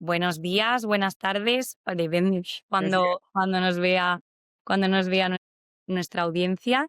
Buenos días, buenas tardes, o depende Buenos días. cuando nos vea nuestra audiencia.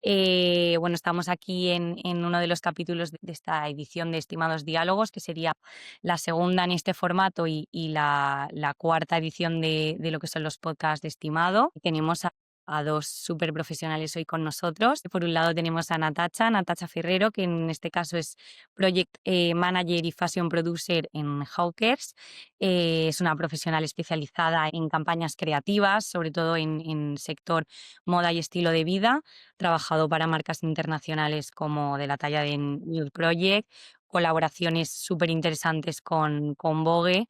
Bueno, estamos aquí en uno de los capítulos de esta edición de Estimados Diálogos, que sería la segunda en este formato y la cuarta edición de lo que son los podcasts de Estimado. Tenemos a dos súper profesionales hoy con nosotros. Por un lado tenemos a Natacha Ferrero, que en este caso es Project Manager y Fashion Producer en Hawkers. Es una profesional especializada en campañas creativas, sobre todo en sector moda y estilo de vida. Ha trabajado para marcas internacionales como de la talla de Nude Project, colaboraciones súper interesantes con Vogue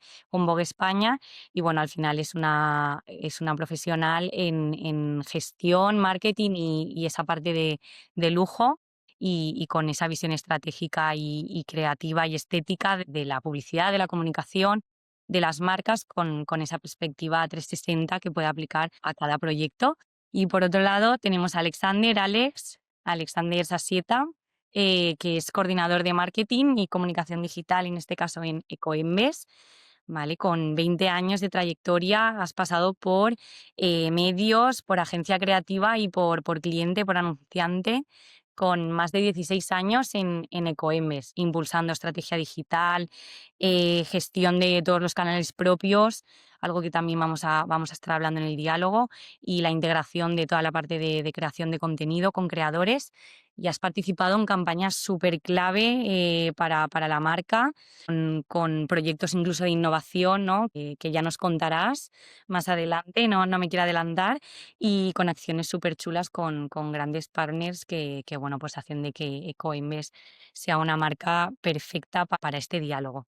España. Y bueno, al final es una profesional en gestión, marketing y esa parte de lujo y con esa visión estratégica y creativa y estética de la publicidad, de la comunicación, de las marcas, con esa perspectiva 360 que puede aplicar a cada proyecto. Y por otro lado tenemos a Alexander Sasieta, que es coordinador de marketing y comunicación digital, en este caso en Ecoembes. ¿Vale? Con 20 años de trayectoria has pasado por medios, por agencia creativa y por cliente, por anunciante, con más de 16 años en Ecoembes, impulsando estrategia digital, gestión de todos los canales propios, algo que también vamos a estar hablando en el diálogo, y la integración de toda la parte de creación de contenido con creadores. Y has participado en campañas súper clave para la marca, con proyectos incluso de innovación, ¿no? Que ya nos contarás más adelante, no me quiero adelantar, y con acciones súper chulas con grandes partners que, bueno, pues hacen de que Ecoembes sea una marca perfecta para este diálogo.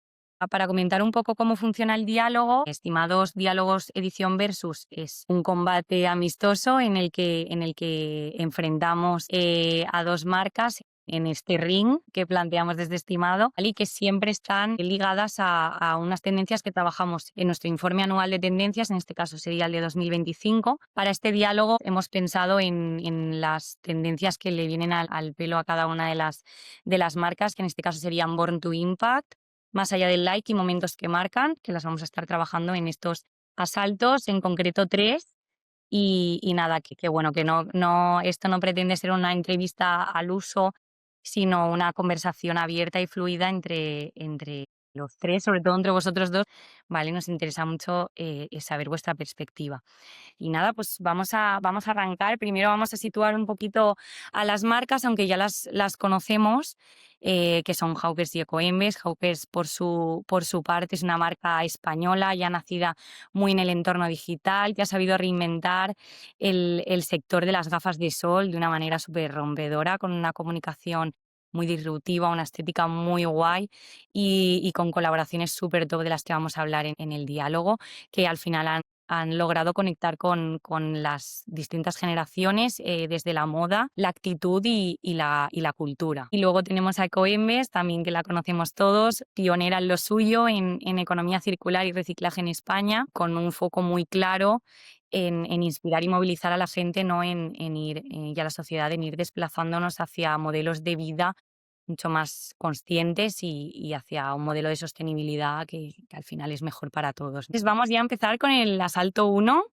Para comentar un poco cómo funciona el diálogo, Estimados Diálogos Edición Versus es un combate amistoso en el que enfrentamos a dos marcas en este ring que planteamos desde Estimado, ¿vale? Y que siempre están ligadas a unas tendencias que trabajamos en nuestro informe anual de tendencias, en este caso sería el de 2025. Para este diálogo hemos pensado en las tendencias que le vienen al pelo a cada una de las marcas, que en este caso serían Born to Impact, Más allá del like y momentos que marcan, que las vamos a estar trabajando en estos asaltos, en concreto tres. Y nada, que bueno, que esto no pretende ser una entrevista al uso, sino una conversación abierta y fluida entre los tres, sobre todo entre vosotros dos, ¿vale? Nos interesa mucho saber vuestra perspectiva. Y nada, pues vamos a arrancar. Primero vamos a situar un poquito a las marcas, aunque ya las conocemos, que son Hawkers y Ecoembes. Hawkers, por su parte, es una marca española, ya nacida muy en el entorno digital, que ha sabido reinventar el sector de las gafas de sol de una manera súper rompedora, con una comunicación muy disruptiva, una estética muy guay y con colaboraciones súper top de las que vamos a hablar en el diálogo, que al final han logrado conectar con las distintas generaciones, desde la moda, la actitud y la cultura. Y luego tenemos a Ecoembes, también que la conocemos todos, pionera en lo suyo, en economía circular y reciclaje en España, con un foco muy claro en inspirar y movilizar a la gente, ¿no? en ir, y a la sociedad, en ir desplazándonos hacia modelos de vida mucho más conscientes y hacia un modelo de sostenibilidad que al final es mejor para todos. Entonces vamos ya a empezar con el asalto uno.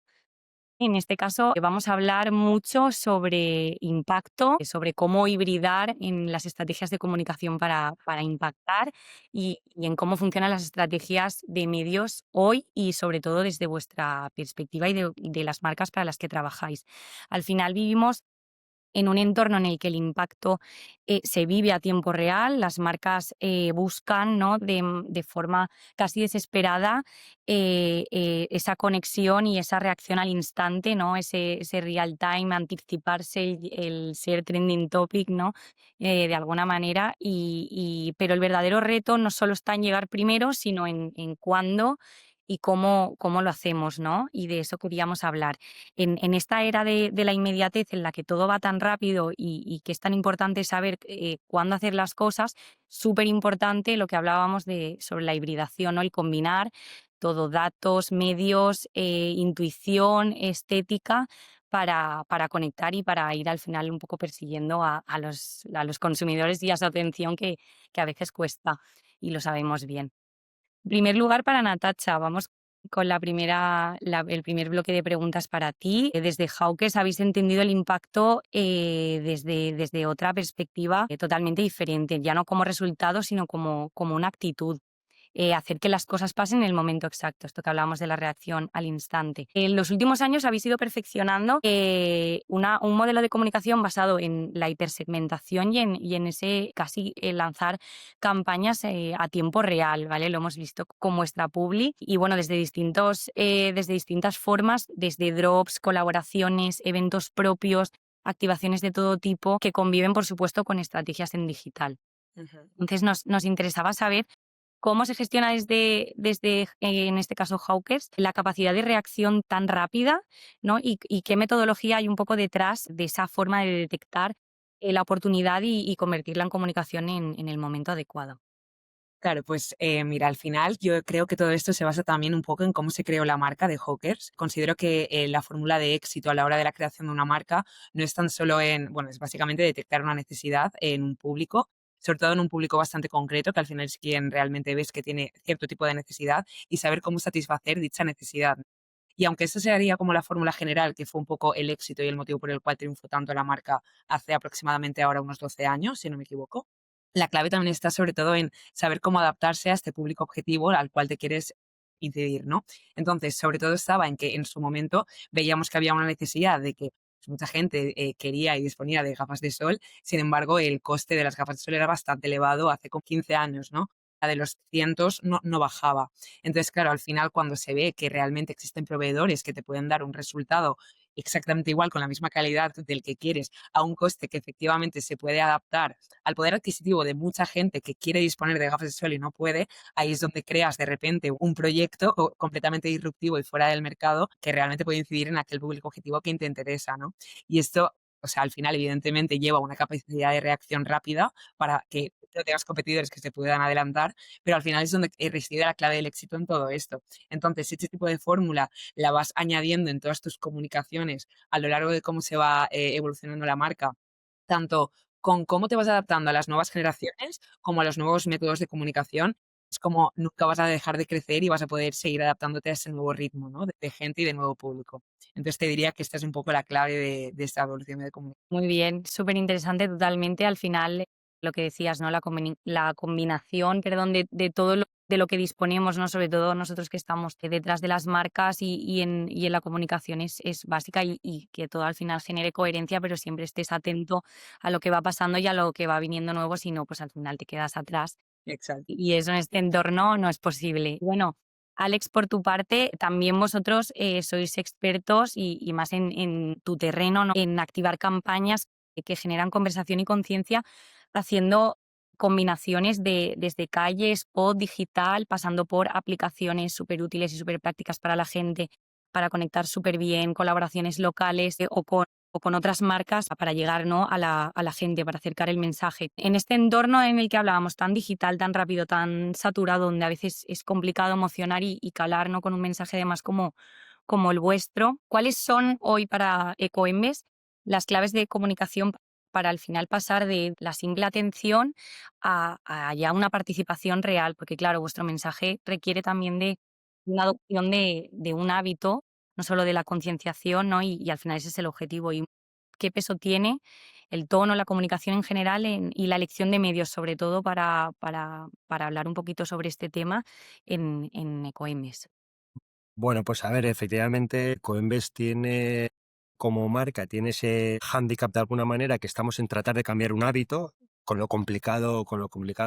En este caso vamos a hablar mucho sobre impacto, sobre cómo hibridar en las estrategias de comunicación para impactar y en cómo funcionan las estrategias de medios hoy y sobre todo desde vuestra perspectiva y de las marcas para las que trabajáis. Al final vivimos en un entorno en el que el impacto se vive a tiempo real. Las marcas buscan, ¿no? de forma casi desesperada, esa conexión y esa reacción al instante, ¿no? Ese real time, anticiparse, el ser trending topic, ¿no? De alguna manera. Pero el verdadero reto no solo está en llegar primero, sino en cuándo y cómo lo hacemos, ¿no? Y de eso queríamos hablar. En esta era de la inmediatez, en la que todo va tan rápido y que es tan importante saber cuándo hacer las cosas, súper importante lo que hablábamos sobre la hibridación, ¿no? El combinar todo: datos, medios, intuición, estética, para conectar y para ir al final un poco persiguiendo a los consumidores y a su atención, que a veces cuesta, y lo sabemos bien. En primer lugar, para Natacha, vamos con el primer bloque de preguntas para ti. Desde Hawkers habéis entendido el impacto desde otra perspectiva totalmente diferente, ya no como resultado, sino como una actitud. Hacer que las cosas pasen en el momento exacto, esto que hablábamos de la reacción al instante. En los últimos años habéis ido perfeccionando un modelo de comunicación basado en la hipersegmentación y en ese casi lanzar campañas a tiempo real, ¿vale? Lo hemos visto con vuestra publi y bueno, desde distintas formas, desde drops, colaboraciones, eventos propios, activaciones de todo tipo que conviven, por supuesto, con estrategias en digital. Ujú. Entonces nos interesaba saber cómo se gestiona en este caso, Hawkers, la capacidad de reacción tan rápida, ¿no? Y qué metodología hay un poco detrás de esa forma de detectar la oportunidad y convertirla en comunicación en el momento adecuado. Claro, pues mira, al final yo creo que todo esto se basa también un poco en cómo se creó la marca de Hawkers. Considero que la fórmula de éxito a la hora de la creación de una marca no es tan solo bueno, es básicamente detectar una necesidad en un público, sobre todo en un público bastante concreto, que al final es quien realmente ves que tiene cierto tipo de necesidad, y saber cómo satisfacer dicha necesidad. Y aunque eso sería como la fórmula general, que fue un poco el éxito y el motivo por el cual triunfó tanto la marca hace aproximadamente ahora unos 12 años, si no me equivoco, la clave también está sobre todo en saber cómo adaptarse a este público objetivo al cual te quieres incidir, ¿no? Entonces, sobre todo estaba en que en su momento veíamos que había una necesidad de que pues, mucha gente quería y disponía de gafas de sol, sin embargo, el coste de las gafas de sol era bastante elevado hace como 15 años, ¿no? La de los cientos no bajaba. Entonces, claro, al final cuando se ve que realmente existen proveedores que te pueden dar un resultado exactamente igual, con la misma calidad del que quieres, a un coste que efectivamente se puede adaptar al poder adquisitivo de mucha gente que quiere disponer de gafas de sol y no puede, ahí es donde creas de repente un proyecto completamente disruptivo y fuera del mercado que realmente puede incidir en aquel público objetivo que te interesa, ¿no? Y esto, o sea, al final evidentemente lleva una capacidad de reacción rápida para que no tengas competidores que se puedan adelantar, pero al final es donde reside la clave del éxito en todo esto. Entonces, si este tipo de fórmula la vas añadiendo en todas tus comunicaciones a lo largo de cómo se va evolucionando la marca, tanto con cómo te vas adaptando a las nuevas generaciones como a los nuevos métodos de comunicación, es como nunca vas a dejar de crecer y vas a poder seguir adaptándote a ese nuevo ritmo, ¿no? De gente y de nuevo público. Entonces te diría que esta es un poco la clave de esta evolución de comunicación. Muy bien, súper interesante totalmente. Al final, lo que decías, ¿no? La combinación, perdón, de todo de lo que disponemos, ¿no? Sobre todo nosotros que estamos detrás de las marcas y en la comunicación es básica y que todo al final genere coherencia, pero siempre estés atento a lo que va pasando y a lo que va viniendo nuevo, si no, pues al final te quedas atrás Exacto. y eso en este entorno no es posible. Bueno, Alex, por tu parte, también vosotros sois expertos y más en tu terreno, ¿no? En activar campañas que generan conversación y conciencia, haciendo combinaciones desde calle, spot, digital, pasando por aplicaciones súper útiles y súper prácticas para la gente, para conectar súper bien, colaboraciones locales o con otras marcas para llegar, ¿no? A la gente, para acercar el mensaje. En este entorno en el que hablábamos, tan digital, tan rápido, tan saturado, donde a veces es complicado emocionar y calar, ¿no? Con un mensaje además como el vuestro, ¿cuáles son hoy para Ecoembes las claves de comunicación para al final pasar de la simple atención a ya una participación real? Porque claro, vuestro mensaje requiere también de una adopción de un hábito, no solo de la concienciación, ¿no? Y al final ese es el objetivo. ¿Y qué peso tiene el tono, la comunicación en general y la elección de medios, sobre todo para hablar un poquito sobre este tema en Ecoembes? Bueno, pues a ver, efectivamente, Coembes tiene como marca, tiene ese hándicap de alguna manera que estamos en tratar de cambiar un hábito, con lo complicado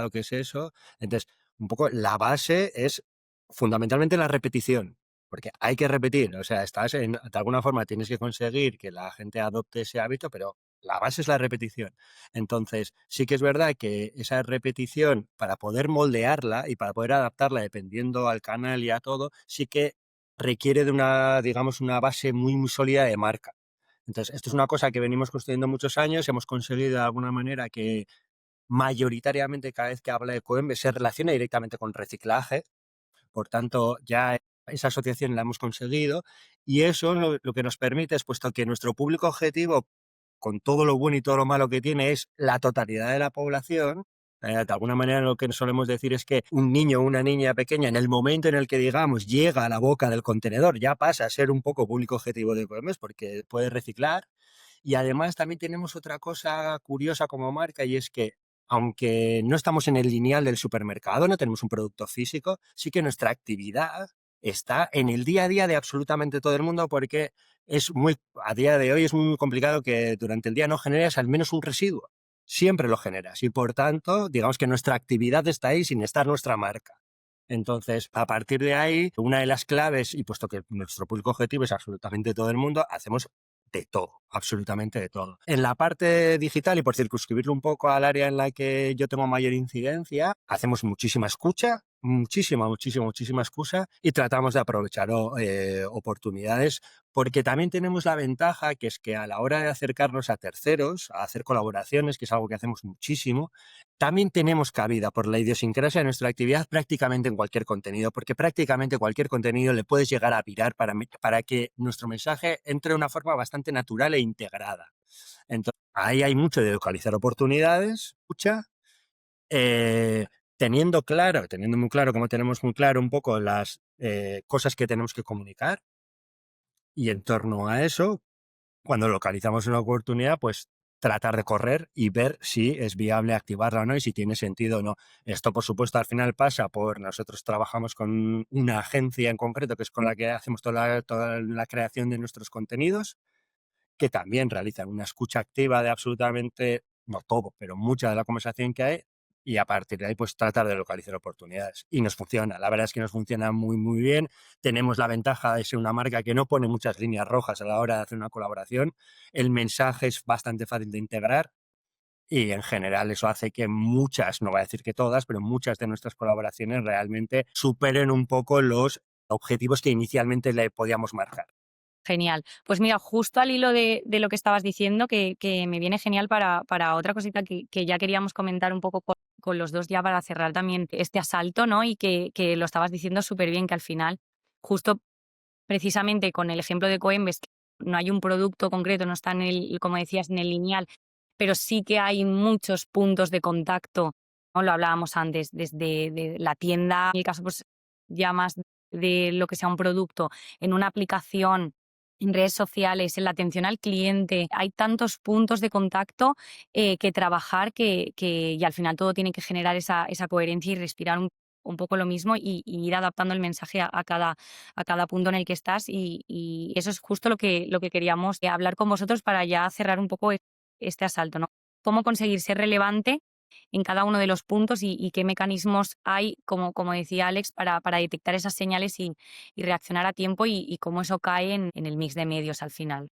que es eso. Entonces, un poco la base es fundamentalmente la repetición, porque hay que repetir, o sea, de alguna forma tienes que conseguir que la gente adopte ese hábito, pero la base es la repetición. Entonces, sí que es verdad que esa repetición, para poder moldearla y para poder adaptarla dependiendo al canal y a todo, sí que requiere de una, digamos, una base muy, muy sólida de marca. Entonces, esto es una cosa que venimos construyendo muchos años, hemos conseguido de alguna manera que mayoritariamente cada vez que habla de Coembe se relacione directamente con reciclaje, por tanto, ya esa asociación la hemos conseguido y eso lo que nos permite es, puesto que nuestro público objetivo, con todo lo bueno y todo lo malo que tiene, es la totalidad de la población, De alguna manera lo que solemos decir es que un niño o una niña pequeña, en el momento en el que, digamos, llega a la boca del contenedor, ya pasa a ser un poco público objetivo de Ecoembes porque puede reciclar. Y además también tenemos otra cosa curiosa como marca, y es que aunque no estamos en el lineal del supermercado, no tenemos un producto físico, sí que nuestra actividad está en el día a día de absolutamente todo el mundo, porque a día de hoy es muy complicado que durante el día no generes al menos un residuo. Siempre lo generas y por tanto, digamos que nuestra actividad está ahí sin estar nuestra marca. Entonces, a partir de ahí, una de las claves, y puesto que nuestro público objetivo es absolutamente todo el mundo, hacemos de todo, absolutamente de todo. En la parte digital, y por circunscribirlo un poco al área en la que yo tengo mayor incidencia, hacemos muchísima escucha, muchísima escucha, y tratamos de aprovechar oportunidades, porque también tenemos la ventaja que es que a la hora de acercarnos a terceros, a hacer colaboraciones, que es algo que hacemos muchísimo, también tenemos cabida por la idiosincrasia de nuestra actividad prácticamente en cualquier contenido, porque prácticamente cualquier contenido le puedes llegar a virar para que nuestro mensaje entre de una forma bastante natural e integrada. Entonces, ahí hay mucho de localizar oportunidades, escucha, eh, teniendo muy claro, como tenemos muy claro un poco las cosas que tenemos que comunicar, y en torno a eso, cuando localizamos una oportunidad, pues tratar de correr y ver si es viable activarla o no y si tiene sentido o no. Esto, por supuesto, al final pasa por nosotros trabajamos con una agencia en concreto que es con la que hacemos toda la creación de nuestros contenidos, que también realizan una escucha activa de absolutamente, no todo, pero mucha de la conversación que hay, y a partir de ahí pues tratar de localizar oportunidades. Y nos funciona, la verdad es que nos funciona muy bien. Tenemos la ventaja de ser una marca que no pone muchas líneas rojas a la hora de hacer una colaboración. El mensaje es bastante fácil de integrar y en general eso hace que muchas, no voy a decir que todas, pero muchas de nuestras colaboraciones realmente superen un poco los objetivos que inicialmente le podíamos marcar. Genial. Pues mira, justo al hilo de lo que estabas diciendo, que me viene genial para otra cosita que ya queríamos comentar un poco con los dos ya para cerrar también este asalto, ¿no? Y que lo estabas diciendo súper bien, que al final, justo precisamente con el ejemplo de Coembes, no hay un producto concreto, no está en el, como decías, en el lineal, pero sí que hay muchos puntos de contacto, ¿no? Lo hablábamos antes, desde de la tienda, en el caso pues ya más de lo que sea un producto, en una aplicación, en redes sociales, en la atención al cliente. Hay tantos puntos de contacto que trabajar y al final todo tiene que generar esa coherencia y respirar un poco lo mismo y ir adaptando el mensaje a cada punto en el que estás y eso es justo lo que queríamos hablar con vosotros para ya cerrar un poco este asalto, ¿no? Cómo conseguir ser relevante en cada uno de los puntos y qué mecanismos hay, como decía Alex, para detectar esas señales y reaccionar a tiempo y cómo eso cae en el mix de medios al final.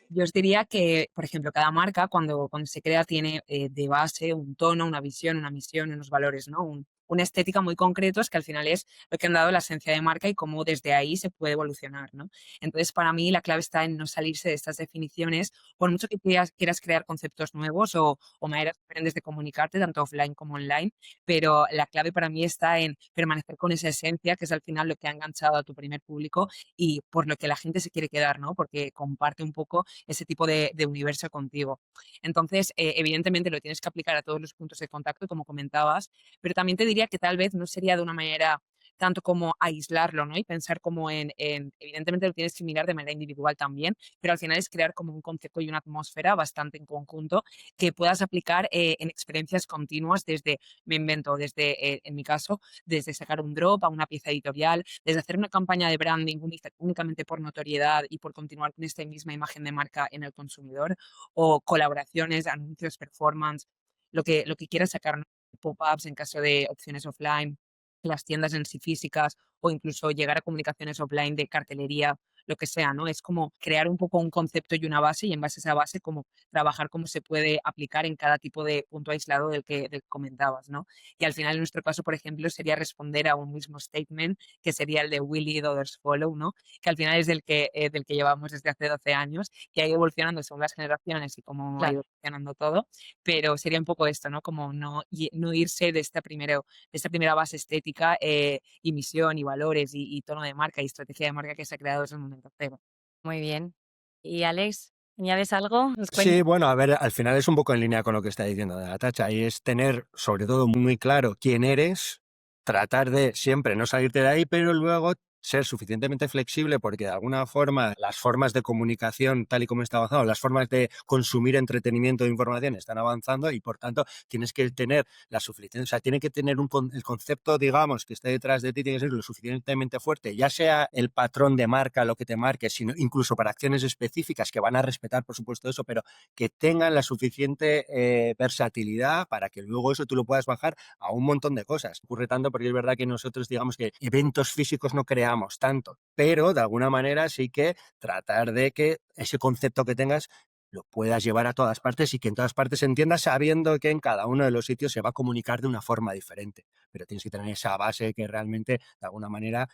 Yo os diría que, por ejemplo, cada marca cuando se crea tiene de base un tono, una visión, una misión, unos valores, ¿no? Una estética muy concretos que al final es lo que han dado la esencia de marca y cómo desde ahí se puede evolucionar, ¿no? Entonces, para mí la clave está en no salirse de estas definiciones, por mucho que quieras crear conceptos nuevos o maneras diferentes de comunicarte, tanto offline como online, pero la clave para mí está en permanecer con esa esencia, que es al final lo que ha enganchado a tu primer público y por lo que la gente se quiere quedar, ¿no? Porque comparte un poco ese tipo de universo contigo. Entonces, evidentemente lo tienes que aplicar a todos los puntos de contacto, como comentabas, pero también te diría que tal vez no sería de una manera tanto como aislarlo, ¿no? Y pensar como evidentemente lo tienes que mirar de manera individual también, pero al final es crear como un concepto y una atmósfera bastante en conjunto que puedas aplicar en experiencias continuas desde, me invento, desde, en mi caso, desde sacar un drop a una pieza editorial, desde hacer una campaña de branding únicamente por notoriedad y por continuar con esta misma imagen de marca en el consumidor, o colaboraciones, anuncios, performance, lo que quieras sacar, ¿no? Pop-ups en caso de opciones offline, las tiendas en sí físicas o incluso llegar a comunicaciones offline de cartelería, lo que sea, ¿no? Es como crear un poco un concepto y una base y en base a esa base como trabajar cómo se puede aplicar en cada tipo de punto aislado del que comentabas, ¿no? Y al final, en nuestro caso, por ejemplo, sería responder a un mismo statement, que sería el de "We lead, others follow", ¿no? Que al final es del que llevamos desde hace 12 años, que ha ido evolucionando según las generaciones y cómo ha Claro. ido evolucionando todo, pero sería un poco esto, ¿no? Como no irse de esta primera base estética y misión y valores y tono de marca y estrategia de marca que se ha creado desde el momento cero. Muy bien. ¿Y Alex? ¿Añades algo? ¿Nos cuentas? Sí, bueno, a ver, al final es un poco en línea con lo que está diciendo de Natacha, y es tener sobre todo muy claro quién eres, tratar de siempre no salirte de ahí, pero luego ser suficientemente flexible porque de alguna forma las formas de comunicación tal y como está avanzando, las formas de consumir entretenimiento e información están avanzando y por tanto tienes que tener la suficiente, o sea, tiene que tener el concepto, digamos, que esté detrás de ti, tiene que ser lo suficientemente fuerte, ya sea el patrón de marca, lo que te marque, sino incluso para acciones específicas que van a respetar, por supuesto, eso, pero que tengan la suficiente versatilidad para que luego eso tú lo puedas bajar a un montón de cosas. Ocurre tanto porque es verdad que nosotros, digamos que eventos físicos no creamos tanto, pero de alguna manera sí que tratar de que ese concepto que tengas lo puedas llevar a todas partes y que en todas partes se entienda sabiendo que en cada uno de los sitios se va a comunicar de una forma diferente. Pero tienes que tener esa base que realmente de alguna manera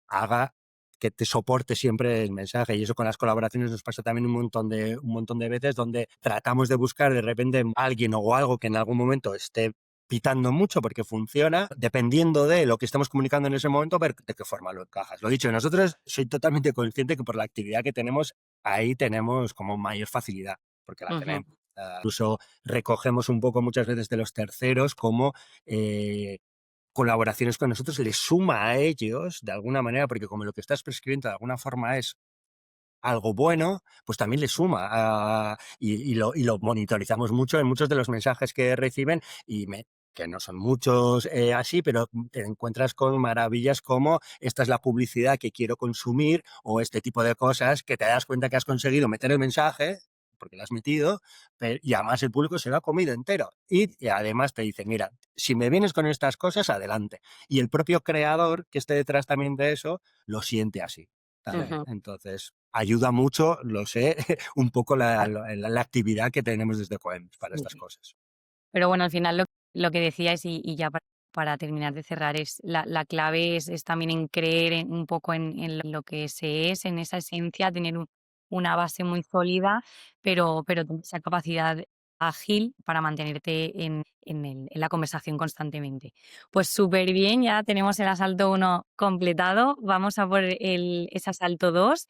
haga que te soporte siempre el mensaje. Y eso con las colaboraciones nos pasa también un montón de veces donde tratamos de buscar de repente alguien o algo que en algún momento esté pitando mucho porque funciona, dependiendo de lo que estamos comunicando en ese momento, ver de qué forma lo encajas. Lo dicho, nosotros soy totalmente consciente que por la actividad que tenemos, ahí tenemos como mayor facilidad, porque la Ujú. tenemos. Incluso recogemos un poco muchas veces de los terceros como colaboraciones con nosotros les suma a ellos de alguna manera, porque como lo que estás prescribiendo de alguna forma es algo bueno, pues también le suma y lo monitorizamos mucho en muchos de los mensajes que reciben que no son muchos así, pero te encuentras con maravillas como esta es la publicidad que quiero consumir o este tipo de cosas que te das cuenta que has conseguido meter el mensaje porque lo has metido, y además el público se lo ha comido entero. Y además te dice, mira, si me vienes con estas cosas, adelante. Y el propio creador que esté detrás también de eso, lo siente así también. Ujú. Entonces, ayuda mucho, lo sé, un poco la actividad que tenemos desde Coem para estas cosas. Pero bueno, al final lo que decíais y ya para terminar de cerrar es la clave es también en creer un poco en lo que se es, en esa esencia, tener una base muy sólida, pero tener esa capacidad ágil para mantenerte en la conversación constantemente. Pues súper bien, ya tenemos el asalto uno completado. Vamos a por ese asalto 2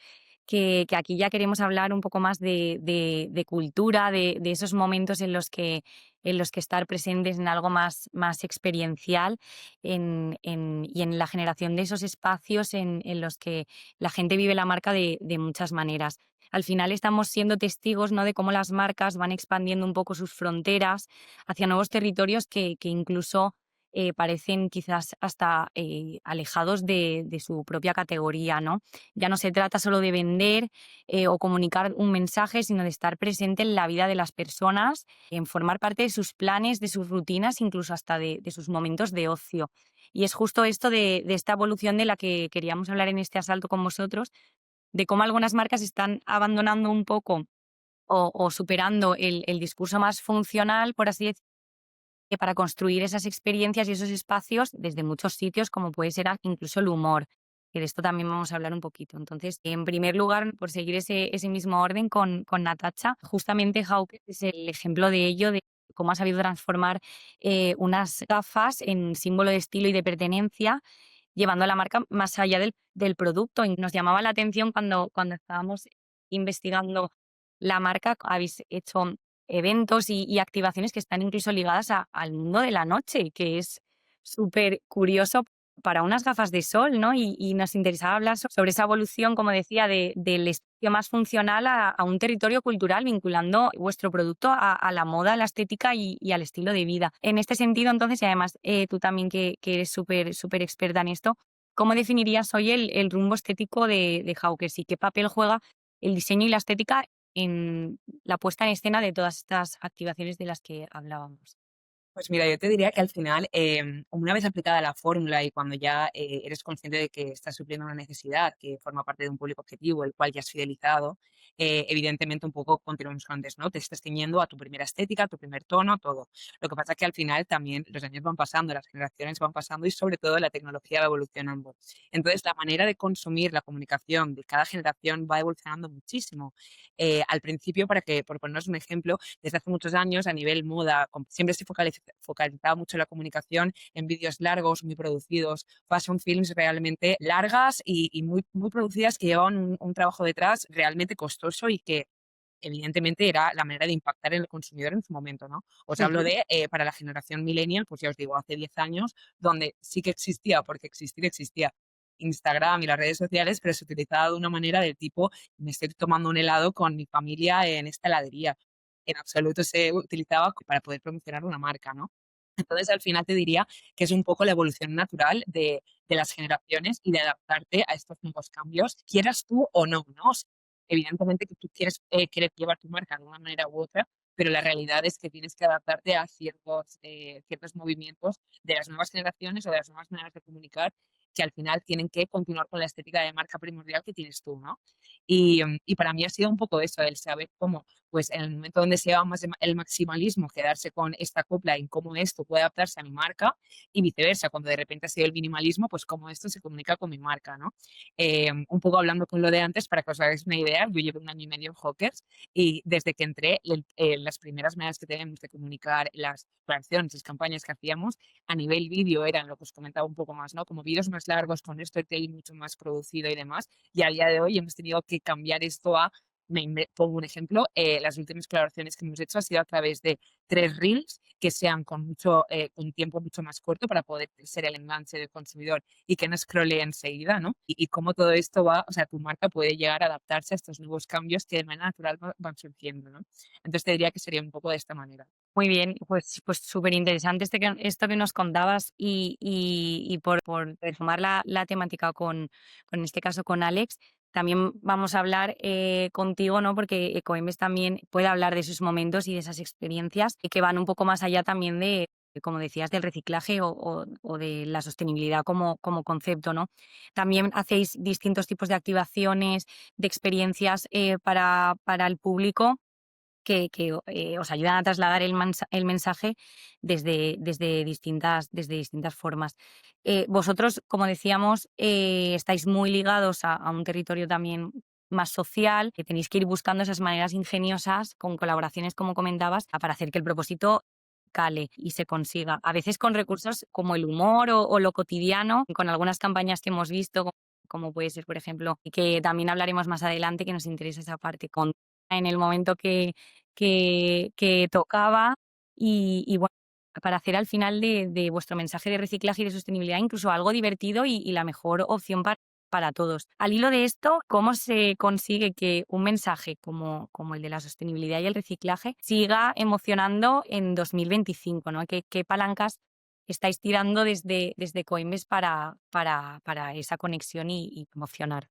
que aquí ya queremos hablar un poco más de cultura, de esos momentos en los que estar presentes en algo más experiencial y en la generación de esos espacios en los que la gente vive la marca de muchas maneras. Al final estamos siendo testigos, ¿no?, de cómo las marcas van expandiendo un poco sus fronteras hacia nuevos territorios que incluso parecen quizás hasta alejados de su propia categoría, ¿no? Ya no se trata solo de vender o comunicar un mensaje, sino de estar presente en la vida de las personas, en formar parte de sus planes, de sus rutinas, incluso hasta de sus momentos de ocio. Y es justo esto de esta evolución de la que queríamos hablar en este asalto con vosotros, de cómo algunas marcas están abandonando un poco o superando el discurso más funcional, por así decirlo, para construir esas experiencias y esos espacios desde muchos sitios, como puede ser incluso el humor, que de esto también vamos a hablar un poquito. Entonces, en primer lugar, por seguir ese mismo orden con Natacha, justamente Hawke es el ejemplo de ello, de cómo ha sabido transformar unas gafas en símbolo de estilo y de pertenencia, llevando a la marca más allá del producto. Y nos llamaba la atención cuando estábamos investigando la marca, habéis hecho eventos y activaciones que están incluso ligadas al mundo de la noche, que es súper curioso para unas gafas de sol, ¿no? Y nos interesaba hablar sobre esa evolución, como decía, del espacio más funcional a un territorio cultural, vinculando vuestro producto a la moda, a la estética y al estilo de vida. En este sentido, entonces, y además tú también que eres súper experta en esto, ¿cómo definirías hoy el rumbo estético de Hawkers y qué papel juega el diseño y la estética en la puesta en escena de todas estas activaciones de las que hablábamos? Pues mira, yo te diría que al final, una vez aplicada la fórmula y cuando ya eres consciente de que estás supliendo una necesidad que forma parte de un público objetivo, el cual ya has fidelizado, evidentemente un poco continuamos con antes, ¿no? Te estás ciñendo a tu primera estética, a tu primer tono, todo. Lo que pasa es que al final también los años van pasando, las generaciones van pasando y sobre todo la tecnología va evolucionando. Entonces, la manera de consumir la comunicación de cada generación va evolucionando muchísimo. Al principio, por ponernos un ejemplo, desde hace muchos años a nivel moda, siempre se focalizaba mucho la comunicación en vídeos largos, muy producidos, fashion films realmente largas y muy producidas que llevaban un trabajo detrás realmente costoso y que evidentemente era la manera de impactar en el consumidor en su momento, ¿no? Os hablo Ujú. de, para la generación millennial, pues ya os digo, hace 10 años, donde sí que existía, porque existir existía Instagram y las redes sociales, pero se utilizaba de una manera del tipo, me estoy tomando un helado con mi familia en esta heladería. En absoluto se utilizaba para poder promocionar una marca, ¿no? Entonces, al final te diría que es un poco la evolución natural de las generaciones y de adaptarte a estos nuevos cambios, quieras tú o no, ¿no? O sea, evidentemente que tú quieres llevar tu marca de una manera u otra, pero la realidad es que tienes que adaptarte a ciertos movimientos de las nuevas generaciones o de las nuevas maneras de comunicar que al final tienen que continuar con la estética de marca primordial que tienes tú, ¿no? Y para mí ha sido un poco eso, el saber cómo, pues en el momento donde se va más el maximalismo, quedarse con esta copla en cómo esto puede adaptarse a mi marca y viceversa, cuando de repente ha sido el minimalismo, pues cómo esto se comunica con mi marca, ¿no? Un poco hablando con lo de antes, para que os hagáis una idea, yo llevo un año y medio en Hawkers y desde que entré, las primeras maneras que tenemos de comunicar las acciones, las campañas que hacíamos a nivel vídeo eran lo que os comentaba un poco más, ¿no? Como vídeos más largos, con storytelling mucho más producido y demás. Y a día de hoy hemos tenido que cambiar esto a, pongo un ejemplo, las últimas colaboraciones que hemos hecho ha sido a través de 3 reels que sean con tiempo mucho más corto para poder ser el enganche del consumidor y que no scrollee enseguida, ¿no? Y cómo todo esto va, o sea, tu marca puede llegar a adaptarse a estos nuevos cambios que de manera natural van surgiendo, ¿no? Entonces te diría que sería un poco de esta manera. Muy bien, pues súper interesante esto que nos contabas y por retomar la temática en este caso con Alex, también vamos a hablar contigo, ¿no? Porque Ecoembes también puede hablar de sus momentos y de esas experiencias que van un poco más allá también de, como decías, del reciclaje o de la sostenibilidad como concepto, ¿no? También hacéis distintos tipos de activaciones, de experiencias para el público que os ayudan a trasladar el mensaje desde distintas formas. Vosotros, como decíamos, estáis muy ligados a un territorio también más social, que tenéis que ir buscando esas maneras ingeniosas con colaboraciones, como comentabas, para hacer que el propósito cale y se consiga. A veces con recursos como el humor o lo cotidiano, con algunas campañas que hemos visto, como puede ser, por ejemplo, y que también hablaremos más adelante, que nos interesa esa parte, con en el momento que tocaba y bueno, para hacer al final de vuestro mensaje de reciclaje y de sostenibilidad incluso algo divertido y la mejor opción para todos. Al hilo de esto, ¿cómo se consigue que un mensaje como el de la sostenibilidad y el reciclaje siga emocionando en 2025, ¿no? ¿Qué palancas estáis tirando desde Coimbes para esa conexión y emocionar?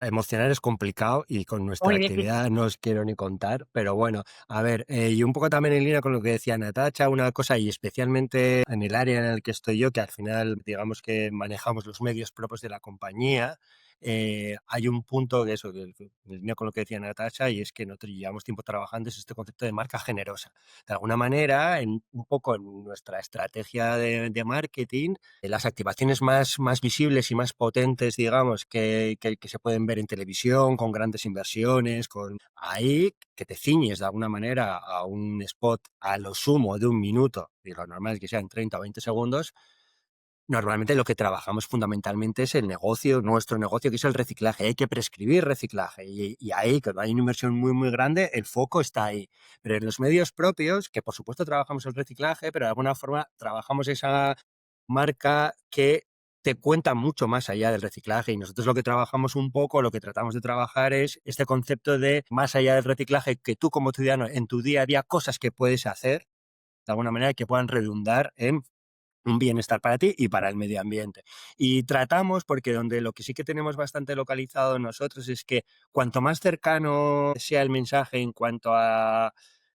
Emocionar es complicado y con nuestra Muy difícil. actividad no os quiero ni contar, pero bueno, a ver, y un poco también en línea con lo que decía Natacha, una cosa, y especialmente en el área en el que estoy yo, que al final, digamos que manejamos los medios propios de la compañía, hay un punto de eso, en línea con lo que decía Natacha, y es que nosotros llevamos tiempo trabajando, es este concepto de marca generosa. De alguna manera, un poco en nuestra estrategia de marketing, las activaciones más visibles y más potentes, digamos, que se pueden ver en televisión, con grandes inversiones, ahí que te ciñes de alguna manera a un spot a lo sumo de 1 minuto, y lo normal es que sean 30 o 20 segundos. Normalmente lo que trabajamos fundamentalmente es el negocio, nuestro negocio, que es el reciclaje. Hay que prescribir reciclaje y ahí, cuando hay una inversión muy grande, el foco está ahí. Pero en los medios propios, que por supuesto trabajamos el reciclaje, pero de alguna forma trabajamos esa marca que te cuenta mucho más allá del reciclaje, y nosotros lo que trabajamos un poco, lo que tratamos de trabajar es este concepto de más allá del reciclaje, que tú como ciudadano en tu día a día, cosas que puedes hacer de alguna manera que puedan redundar en un bienestar para ti y para el medio ambiente. Y tratamos, porque donde lo que sí que tenemos bastante localizado nosotros es que cuanto más cercano sea el mensaje en cuanto a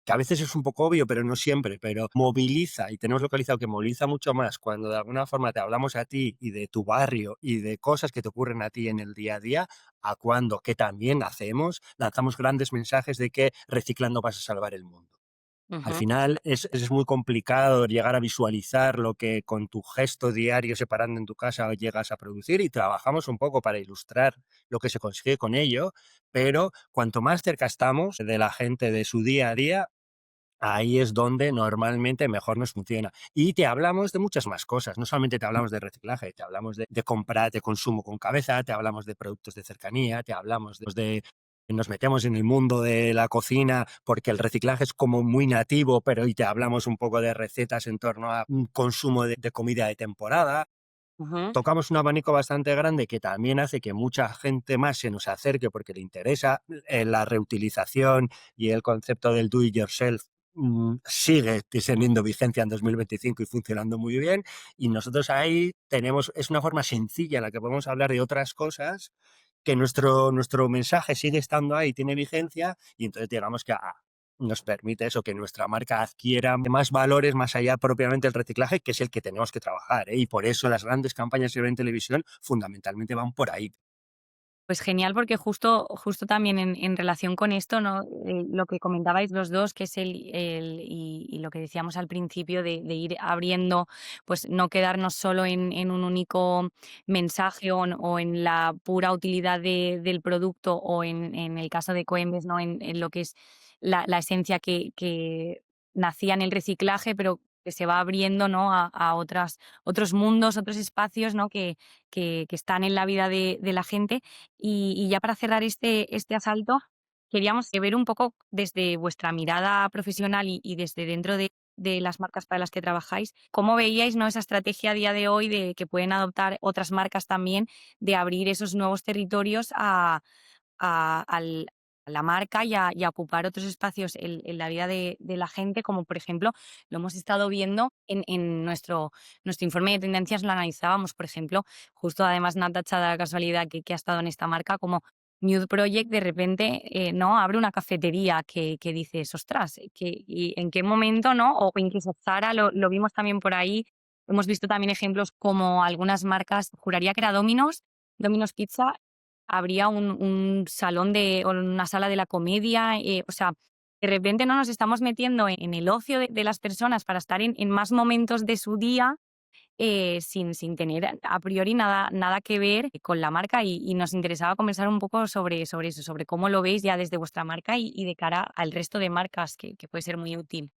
que a veces es un poco obvio, pero no siempre, pero moviliza, y tenemos localizado que moviliza mucho más cuando de alguna forma te hablamos a ti y de tu barrio y de cosas que te ocurren a ti en el día a día, a cuando, que también hacemos, lanzamos grandes mensajes de que reciclando vas a salvar el mundo. Al Ujú. final es muy complicado llegar a visualizar lo que con tu gesto diario separando en tu casa llegas a producir, y trabajamos un poco para ilustrar lo que se consigue con ello, pero cuanto más cerca estamos de la gente, de su día a día, ahí es donde normalmente mejor nos funciona. Y te hablamos de muchas más cosas, no solamente te hablamos de reciclaje, te hablamos de comprar, de consumo con cabeza, te hablamos de productos de cercanía, te hablamos de nos metemos en el mundo de la cocina porque el reciclaje es como muy nativo, pero hoy te hablamos un poco de recetas en torno a un consumo de comida de temporada. Ujú. Tocamos un abanico bastante grande que también hace que mucha gente más se nos acerque porque le interesa la reutilización y el concepto del do it yourself. Sigue teniendo vigencia en 2025 y funcionando muy bien, y nosotros ahí tenemos, es una forma sencilla en la que podemos hablar de otras cosas, que nuestro mensaje sigue estando ahí, tiene vigencia, y entonces digamos que nos permite eso, que nuestra marca adquiera más valores más allá propiamente del reciclaje, que es el que tenemos que trabajar, ¿eh? Y por eso las grandes campañas que ven en televisión fundamentalmente van por ahí. Pues genial, porque justo también en relación con esto, ¿no? Lo que comentabais los dos, que es y lo que decíamos al principio de ir abriendo, pues no quedarnos solo en un único mensaje o en la pura utilidad del producto o en el caso de Coembes, ¿no? En lo que es la esencia que nacía en el reciclaje, pero que se va abriendo, ¿no? A otros mundos, otros espacios, ¿no? Que están en la vida de la gente. Y ya para cerrar este asalto, queríamos ver un poco desde vuestra mirada profesional y desde dentro de las marcas para las que trabajáis, ¿cómo veíais, no, esa estrategia a día de hoy de que pueden adoptar otras marcas también, de abrir esos nuevos territorios a la marca y a ocupar otros espacios en la vida de la gente, como por ejemplo lo hemos estado viendo en nuestro informe de tendencias, lo analizábamos, por ejemplo, justo además Natacha da la casualidad que ha estado en esta marca, como Nude Project de repente no abre una cafetería que dices, ostras, y en qué momento, ¿no? O incluso Zara lo vimos también por ahí. Hemos visto también ejemplos como algunas marcas, juraría que era Domino's Pizza, habría un salón o una sala de la comedia, o sea, de repente no nos estamos metiendo en el ocio de las personas para estar en más momentos de su día, sin tener a priori nada que ver con la marca, y nos interesaba conversar un poco sobre eso, sobre cómo lo veis ya desde vuestra marca y de cara al resto de marcas, que puede ser muy útil.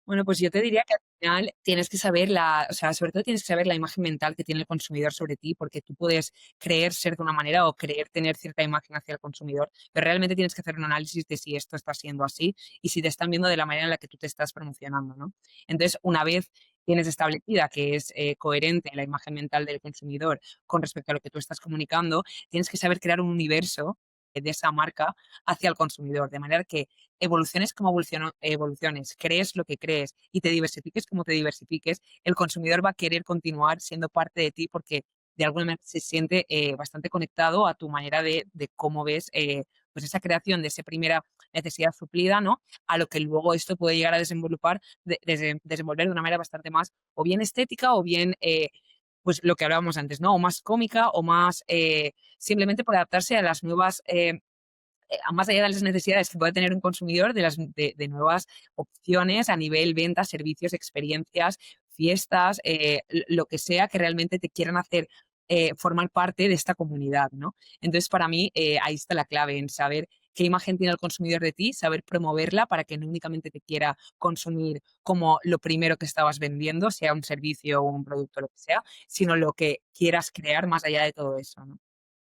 Bueno, pues yo te diría que al final tienes que saber o sea, sobre todo tienes que saber la imagen mental que tiene el consumidor sobre ti, porque tú puedes creer ser de una manera o creer tener cierta imagen hacia el consumidor, pero realmente tienes que hacer un análisis de si esto está siendo así y si te están viendo de la manera en la que tú te estás promocionando, ¿no? Entonces, una vez tienes establecida que es coherente la imagen mental del consumidor con respecto a lo que tú estás comunicando, tienes que saber crear un universo de esa marca hacia el consumidor, de manera que evoluciones como evoluciones, crees lo que crees y te diversifiques como te diversifiques, el consumidor va a querer continuar siendo parte de ti porque de alguna manera se siente bastante conectado a tu manera de cómo ves pues esa creación de esa primera necesidad suplida, ¿no? A lo que luego esto puede llegar a desenvolver de una manera bastante más o bien estética o bien pues lo que hablábamos antes, ¿no? O más cómica o más simplemente por adaptarse a las nuevas más allá de las necesidades que puede tener un consumidor, de nuevas opciones a nivel ventas, servicios, experiencias, fiestas, lo que sea que realmente te quieran hacer formar parte de esta comunidad, ¿no? Entonces, para mí, ahí está la clave, en saber qué imagen tiene el consumidor de ti, saber promoverla para que no únicamente te quiera consumir como lo primero que estabas vendiendo, sea un servicio o un producto, lo que sea, sino lo que quieras crear más allá de todo eso, ¿no?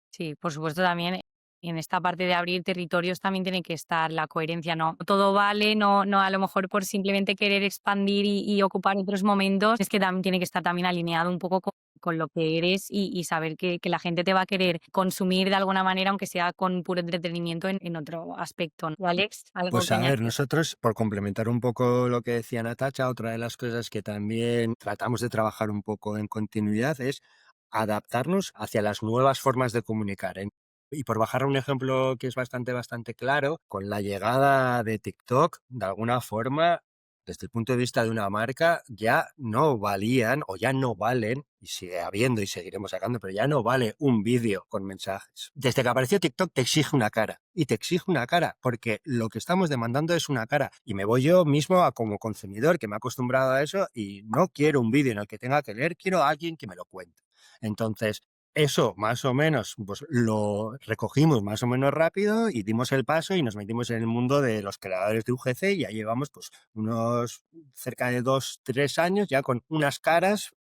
Sí, por supuesto también en esta parte de abrir territorios también tiene que estar la coherencia, no todo vale, no a lo mejor por simplemente querer expandir y ocupar otros momentos, es que también tiene que estar también alineado un poco con lo que eres y saber que la gente te va a querer consumir de alguna manera, aunque sea con puro entretenimiento en otro aspecto, ¿no? Alex, ¿algo Pues que a ver, añadir? nosotros, por complementar un poco lo que decía Natacha, otra de las cosas que también tratamos de trabajar un poco en continuidad es adaptarnos hacia las nuevas formas de comunicar, ¿eh? Y por bajar un ejemplo que es bastante claro, con la llegada de TikTok, de alguna forma, desde el punto de vista de una marca, ya no valían o ya no valen, y sigue habiendo y seguiremos sacando, pero ya no vale un vídeo con mensajes. Desde que apareció TikTok te exige una cara, y te exige una cara, porque lo que estamos demandando es una cara. Y me voy yo mismo como consumidor que me he acostumbrado a eso y no quiero un vídeo en el que tenga que leer, quiero a alguien que me lo cuente. Entonces, eso más o menos pues lo recogimos más o menos rápido y dimos el paso y nos metimos en el mundo de los creadores de UGC, y ya llevamos pues unos cerca de 2, 3 años ya con unas caras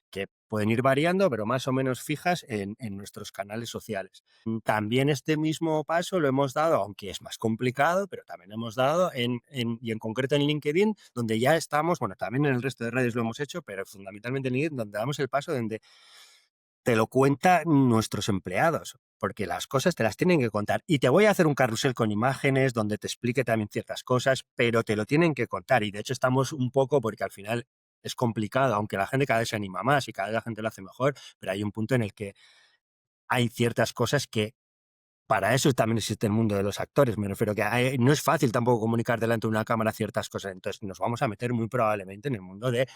que pueden ir variando, pero más o menos fijas en nuestros canales sociales. También este mismo paso lo hemos dado, aunque es más complicado, pero también hemos dado y en concreto en LinkedIn, donde ya estamos, bueno, también en el resto de redes lo hemos hecho, pero fundamentalmente en LinkedIn, donde damos el paso donde te lo cuentan nuestros empleados, porque las cosas te las tienen que contar. Y te voy a hacer un carrusel con imágenes donde te explique también ciertas cosas, pero te lo tienen que contar. Y de hecho estamos un poco, porque al final es complicado, aunque la gente cada vez se anima más y cada vez la gente lo hace mejor, pero hay un punto en el que hay ciertas cosas que para eso también existe el mundo de los actores. Me refiero que no es fácil tampoco comunicar delante de una cámara ciertas cosas. Entonces nos vamos a meter muy probablemente en el mundo de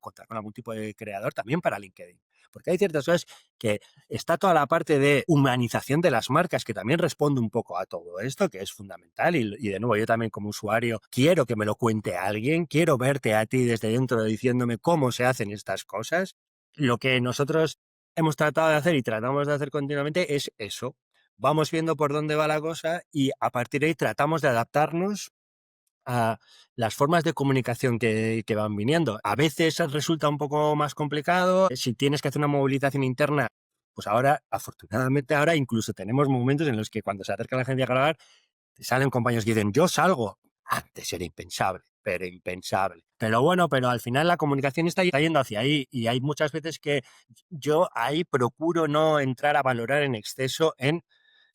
contar con algún tipo de creador también para LinkedIn. Porque hay ciertas cosas que está toda la parte de humanización de las marcas que también responde un poco a todo esto, que es fundamental. Y de nuevo, yo también como usuario quiero que me lo cuente alguien, quiero verte a ti desde dentro diciéndome cómo se hacen estas cosas. Lo que nosotros hemos tratado de hacer y tratamos de hacer continuamente es eso. Vamos viendo por dónde va la cosa y a partir de ahí tratamos de adaptarnos a las formas de comunicación que van viniendo. A veces resulta un poco más complicado. Si tienes que hacer una movilización interna, pues ahora, afortunadamente ahora incluso tenemos momentos en los que cuando se acerca la gente a grabar, te salen compañeros que dicen, yo salgo. Antes era impensable, pero impensable. Pero bueno, pero al final la comunicación está yendo hacia ahí y hay muchas veces que yo ahí procuro no entrar a valorar en exceso en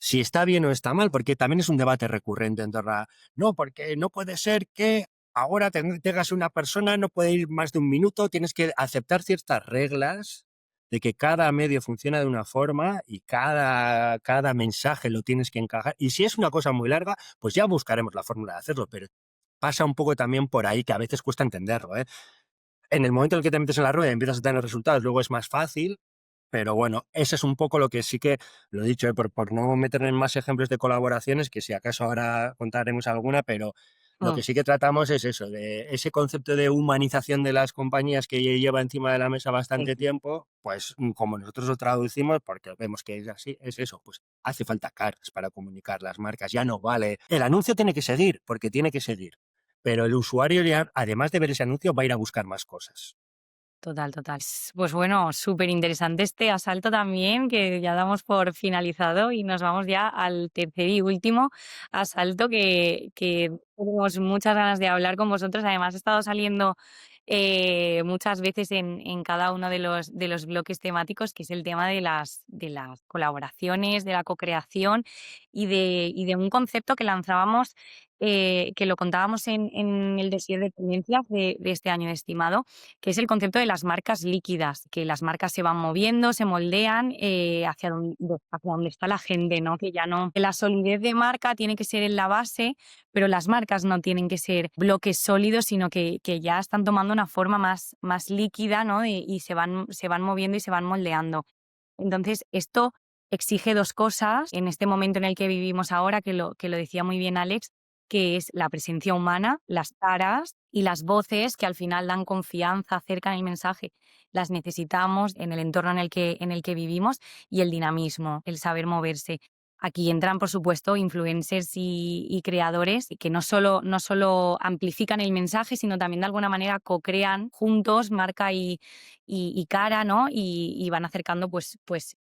si está bien o está mal, porque también es un debate recurrente en torno a, no, porque no puede ser que ahora tengas una persona, no puede ir más de un minuto, tienes que aceptar ciertas reglas de que cada medio funciona de una forma y cada mensaje lo tienes que encajar. Y si es una cosa muy larga, pues ya buscaremos la fórmula de hacerlo, pero pasa un poco también por ahí que a veces cuesta entenderlo, ¿eh? En el momento en el que te metes en la rueda y empiezas a tener resultados, luego es más fácil, pero bueno, ese es un poco lo que sí que, lo he dicho, por no meter en más ejemplos de colaboraciones, que si acaso ahora contaremos alguna, pero lo que sí que tratamos es eso, de ese concepto de humanización de las compañías que lleva encima de la mesa bastante tiempo, pues como nosotros lo traducimos, porque vemos que es así, es eso, pues hace falta caras para comunicar las marcas, ya no vale. El anuncio tiene que seguir, porque tiene que seguir, pero el usuario ya, además de ver ese anuncio, va a ir a buscar más cosas. Total, total. Pues bueno, súper interesante este asalto también, que ya damos por finalizado y nos vamos ya al tercer y último asalto que tenemos muchas ganas de hablar con vosotros. Además, he estado saliendo muchas veces en cada uno de los bloques temáticos, que es el tema de las colaboraciones, de la co-creación y de un concepto que lanzábamos, que lo contábamos en el dossier de tendencias de este año estimado, que es el concepto de las marcas líquidas, que las marcas se van moviendo, se moldean hacia donde está la gente, ¿no? Que ya no, que la solidez de marca tiene que ser en la base, pero las marcas no tienen que ser bloques sólidos, sino que ya están tomando una forma más líquida, ¿no? Y se van moviendo y se van moldeando. Entonces, esto exige dos cosas en este momento en el que vivimos ahora, que lo decía muy bien Alex, que es la presencia humana, las caras y las voces que al final dan confianza, acercan el mensaje. Las necesitamos en el entorno en el que vivimos, y el dinamismo, el saber moverse. Aquí entran, por supuesto, influencers y creadores que no solo amplifican el mensaje, sino también de alguna manera co-crean juntos marca y cara, ¿no? Y van acercando pues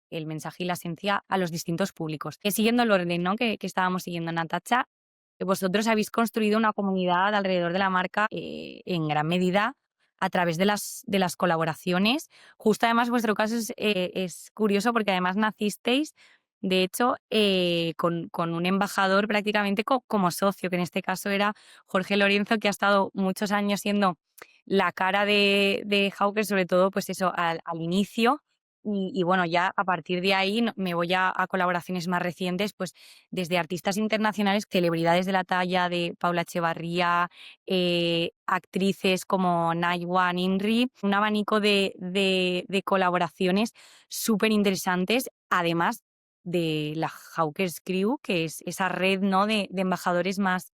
el mensaje y la esencia a los distintos públicos. Siguiendo el orden, ¿no? que estábamos siguiendo, Natacha, vosotros habéis construido una comunidad alrededor de la marca, en gran medida a través de las colaboraciones. Justo además vuestro caso es curioso porque además nacisteis, de hecho, con un embajador prácticamente como socio, que en este caso era Jorge Lorenzo, que ha estado muchos años siendo la cara de Hawker, sobre todo pues eso, al inicio. Y bueno, ya a partir de ahí me voy a colaboraciones más recientes, pues desde artistas internacionales, celebridades de la talla de Paula Echevarría, actrices como Najwa Ninri, un abanico de colaboraciones súper interesantes, además de la Hawkers Crew, que es esa red, ¿no? de embajadores más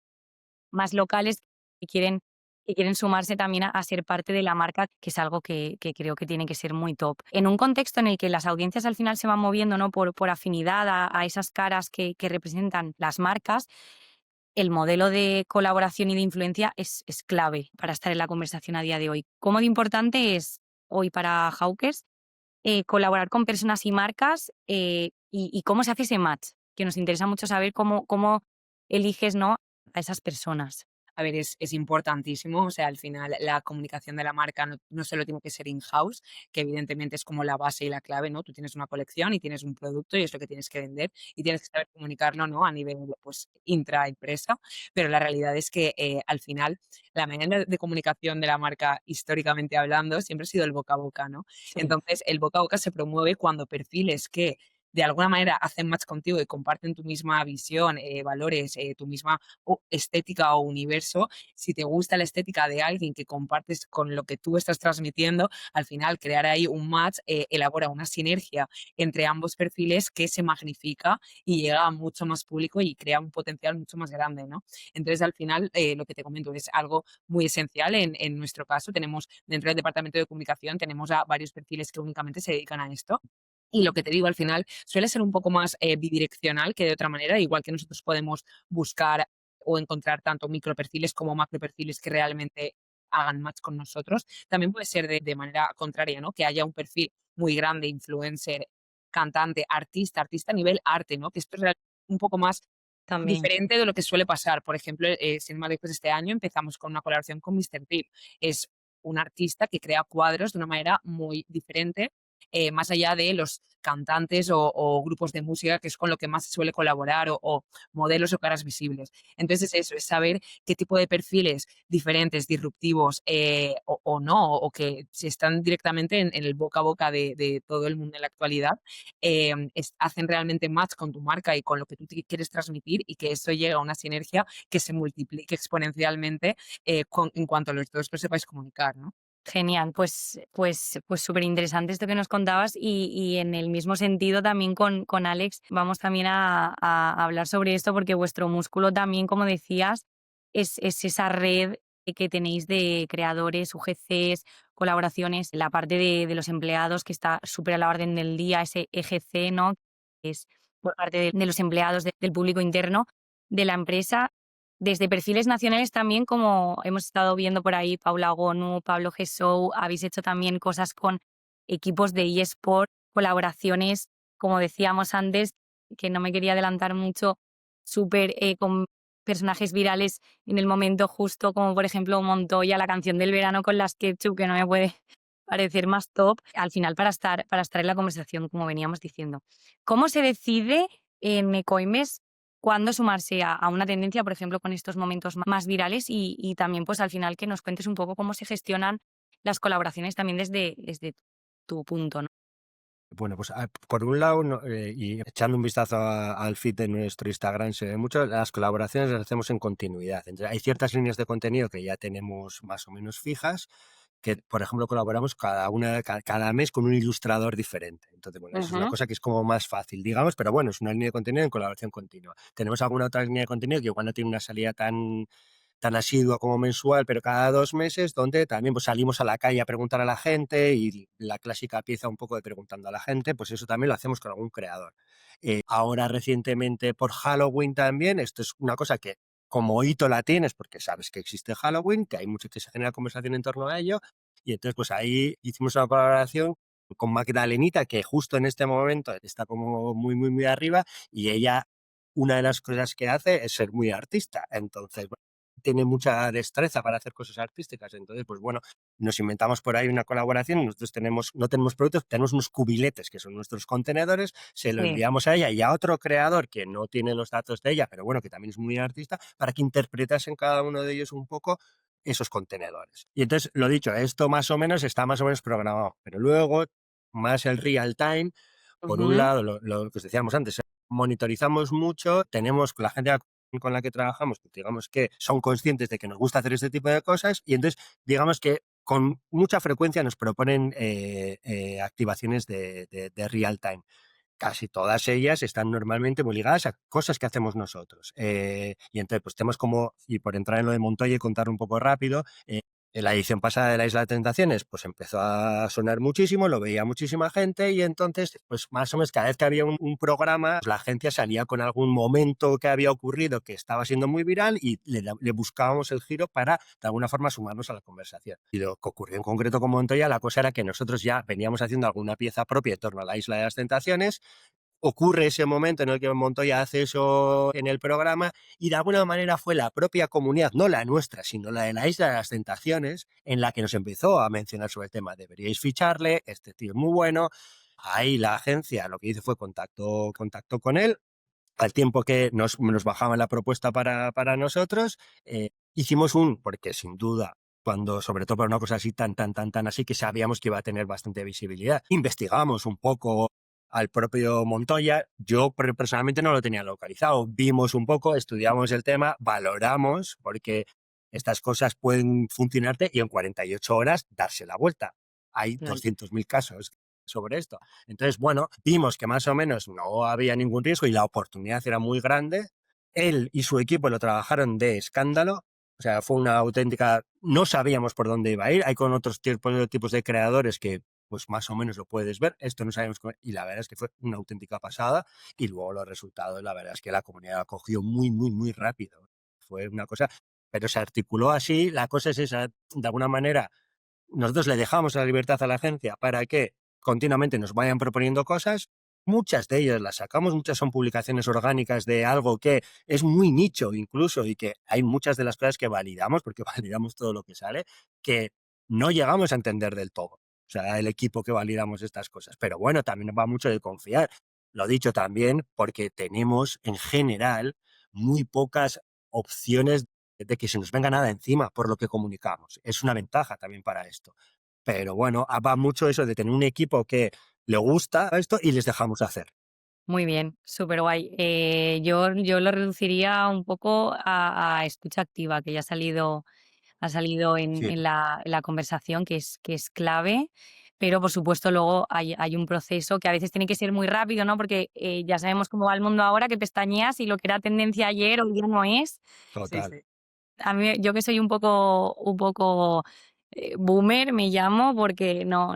locales que quieren, que quieren sumarse también a ser parte de la marca, que es algo que creo que tiene que ser muy top. En un contexto en el que las audiencias al final se van moviendo, ¿no? por afinidad a esas caras que representan las marcas, el modelo de colaboración y de influencia es clave para estar en la conversación a día de hoy. ¿Cómo de importante es hoy para Hawkers, colaborar con personas y marcas, y cómo se hace ese match, que nos interesa mucho saber cómo eliges, ¿no?, a esas personas. A ver, es importantísimo, o sea, al final la comunicación de la marca no solo tiene que ser in-house, que evidentemente es como la base y la clave, ¿no? Tú tienes una colección y tienes un producto y es lo que tienes que vender y tienes que saber comunicarlo, ¿no? A nivel, pues, intraempresa, pero la realidad es que al final la manera de comunicación de la marca, históricamente hablando, siempre ha sido el boca a boca, ¿no? Sí, Entonces, el boca a boca se promueve cuando perfiles que de alguna manera hacen match contigo y comparten tu misma visión, valores, tu misma estética o universo. Si te gusta la estética de alguien que compartes con lo que tú estás transmitiendo, al final crear ahí un match elabora una sinergia entre ambos perfiles que se magnifica y llega a mucho más público y crea un potencial mucho más grande, ¿no? Entonces, al final, lo que te comento es algo muy esencial en nuestro caso. Tenemos dentro del departamento de comunicación, tenemos a varios perfiles que únicamente se dedican a esto. Y lo que te digo, al final suele ser un poco más bidireccional que de otra manera, igual que nosotros podemos buscar o encontrar tanto microperfiles como macroperfiles que realmente hagan match con nosotros. También puede ser de manera contraria, ¿no? Que haya un perfil muy grande, influencer, cantante, artista a nivel arte, ¿no? Que esto es un poco más también. diferente de lo que suele pasar. Por ejemplo, sin más lejos, este año empezamos con una colaboración con Mr. Tip. Es un artista que crea cuadros de una manera muy diferente, más allá de los cantantes o grupos de música, que es con lo que más se suele colaborar, o modelos o caras visibles. Entonces, es eso, es saber qué tipo de perfiles diferentes, disruptivos o no, o que si están directamente en el boca a boca de todo el mundo en la actualidad, hacen realmente match con tu marca y con lo que tú quieres transmitir y que eso llega a una sinergia que se multiplique exponencialmente en cuanto a los dos lo sepáis comunicar, ¿no? Genial, pues súper interesante esto que nos contabas y en el mismo sentido también con Alex vamos también a hablar sobre esto porque vuestro músculo también, como decías, es esa red que tenéis de creadores, UGCs, colaboraciones, la parte de los empleados que está súper a la orden del día, ese EGC, ¿no? Que es por parte de los empleados, del público interno de la empresa desde perfiles nacionales también, como hemos estado viendo por ahí, Paula Gonu, Pablo Gesou, habéis hecho también cosas con equipos de eSport, colaboraciones, como decíamos antes, que no me quería adelantar mucho, súper con personajes virales en el momento justo, como por ejemplo Montoya, la canción del verano con las Ketchup, que no me puede parecer más top, al final para estar en la conversación, como veníamos diciendo. ¿Cómo se decide en Ecoimes cuándo sumarse a una tendencia, por ejemplo, con estos momentos más virales y también, pues, al final que nos cuentes un poco cómo se gestionan las colaboraciones también desde tu punto, ¿no? Bueno, pues por un lado, y echando un vistazo al feed de nuestro Instagram, se ve mucho, las colaboraciones las hacemos en continuidad. Entonces, hay ciertas líneas de contenido que ya tenemos más o menos fijas, que, por ejemplo, colaboramos cada mes con un ilustrador diferente. Entonces, bueno, eso es una Ujú. cosa que es como más fácil, digamos, pero bueno, es una línea de contenido en colaboración continua. Tenemos alguna otra línea de contenido que igual no tiene una salida tan asidua como mensual, pero cada 2 meses, donde también pues, salimos a la calle a preguntar a la gente y la clásica pieza un poco de preguntando a la gente, pues eso también lo hacemos con algún creador. Ahora recientemente por Halloween también, esto es una cosa que como hito la tienes porque sabes que existe Halloween, que hay mucho que se genera conversación en torno a ello, y entonces pues ahí hicimos una colaboración con Magdalenita, que justo en este momento está como muy, muy, muy arriba, y ella, una de las cosas que hace es ser muy artista. Entonces, tiene mucha destreza para hacer cosas artísticas. Entonces, pues bueno, nos inventamos por ahí una colaboración. Nosotros no tenemos productos, tenemos unos cubiletes que son nuestros contenedores, se lo Sí, enviamos a ella y a otro creador que no tiene los datos de ella, pero bueno, que también es muy artista, para que interpretasen cada uno de ellos un poco esos contenedores. Y entonces, lo dicho, esto más o menos está más o menos programado, pero luego, más el real time, por un ujú, lado, lo que os decíamos antes, monitorizamos mucho, tenemos con la gente con la que trabajamos, pues digamos que son conscientes de que nos gusta hacer este tipo de cosas y entonces digamos que con mucha frecuencia nos proponen activaciones de real time. Casi todas ellas están normalmente muy ligadas a cosas que hacemos nosotros. Y entonces, pues tenemos como, y por entrar en lo de Montoya y contar un poco rápido, En la edición pasada de la Isla de Tentaciones, pues empezó a sonar muchísimo, lo veía muchísima gente y entonces, pues más o menos cada vez que había un programa, la agencia salía con algún momento que había ocurrido que estaba siendo muy viral y le buscábamos el giro para, de alguna forma, sumarnos a la conversación. Y lo que ocurrió en concreto con Montoya, la cosa era que nosotros ya veníamos haciendo alguna pieza propia en torno a la Isla de las Tentaciones. Ocurre ese momento en el que Montoya hace eso en el programa y de alguna manera fue la propia comunidad, no la nuestra, sino la de la Isla de las Tentaciones, en la que nos empezó a mencionar sobre el tema. Deberíais ficharle, este tío es muy bueno. Ahí la agencia lo que hizo fue contactó con él. Al tiempo que nos bajaban la propuesta para nosotros, hicimos porque sin duda, cuando sobre todo para una cosa así tan así, que sabíamos que iba a tener bastante visibilidad, investigamos un poco al propio Montoya. Yo personalmente no lo tenía localizado, vimos un poco, estudiamos el tema, valoramos, porque estas cosas pueden funcionarte y en 48 horas darse la vuelta. Hay Claro. 200.000 casos sobre esto. Entonces, bueno, vimos que más o menos no había ningún riesgo y la oportunidad era muy grande. Él y su equipo lo trabajaron de escándalo. O sea, fue una auténtica... No sabíamos por dónde iba a ir. Hay con otros tipos de creadores que pues más o menos lo puedes ver. Esto no sabemos cómo... Y la verdad es que fue una auténtica pasada. Y luego los resultados, la verdad es que la comunidad la cogió muy rápido. Fue una cosa... Pero se articuló así. La cosa es esa, de alguna manera, nosotros le dejamos la libertad a la agencia para que continuamente nos vayan proponiendo cosas. Muchas de ellas las sacamos, muchas son publicaciones orgánicas de algo que es muy nicho incluso y que hay muchas de las cosas que validamos, porque validamos todo lo que sale, que no llegamos a entender del todo. O sea, el equipo que validamos estas cosas. Pero bueno, también va mucho de confiar. Lo dicho también porque tenemos en general muy pocas opciones de que se nos venga nada encima por lo que comunicamos. Es una ventaja también para esto. Pero bueno, va mucho eso de tener un equipo que le gusta esto y les dejamos hacer. Muy bien, súper guay. Yo lo reduciría un poco a escucha activa, que ya ha salido en, Sí, en la conversación, que es clave, pero por supuesto luego hay un proceso que a veces tiene que ser muy rápido, ¿no? Porque ya sabemos cómo va el mundo ahora, que pestañeas y lo que era tendencia ayer hoy día no es. Sí, total. sí. A mí, yo que soy un poco boomer, me llamo, porque no,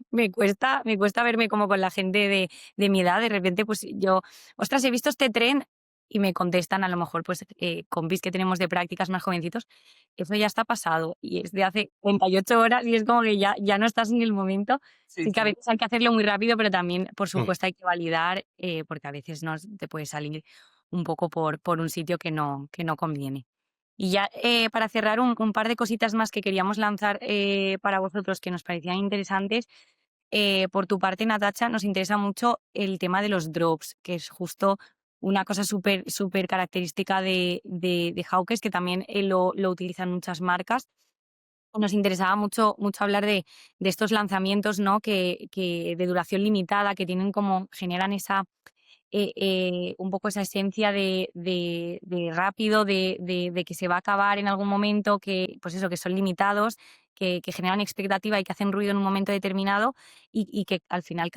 me cuesta verme como con la gente de mi edad. De repente, pues yo, ostras, he visto este tren y me contestan a lo mejor, pues, compis que tenemos de prácticas más jovencitos, eso ya está pasado y es de hace 38 horas y es como que ya no estás en el momento. Sí, Sí que a sí. veces hay que hacerlo muy rápido, pero también, por Mm. supuesto, hay que validar, porque a veces no te puede salir un poco por un sitio que no conviene. Y ya, para cerrar, un par de cositas más que queríamos lanzar, para vosotros, que nos parecían interesantes. Por tu parte, Natacha, nos interesa mucho el tema de los drops, que es justo una cosa súper súper característica de Hawkers, que también, lo utilizan muchas marcas. Nos interesaba mucho hablar de estos lanzamientos, ¿no? Que de duración limitada, que generan un poco esa esencia de rápido, de que se va a acabar en algún momento, que, pues eso, que son limitados, que generan expectativa y que hacen ruido en un momento determinado, y que al final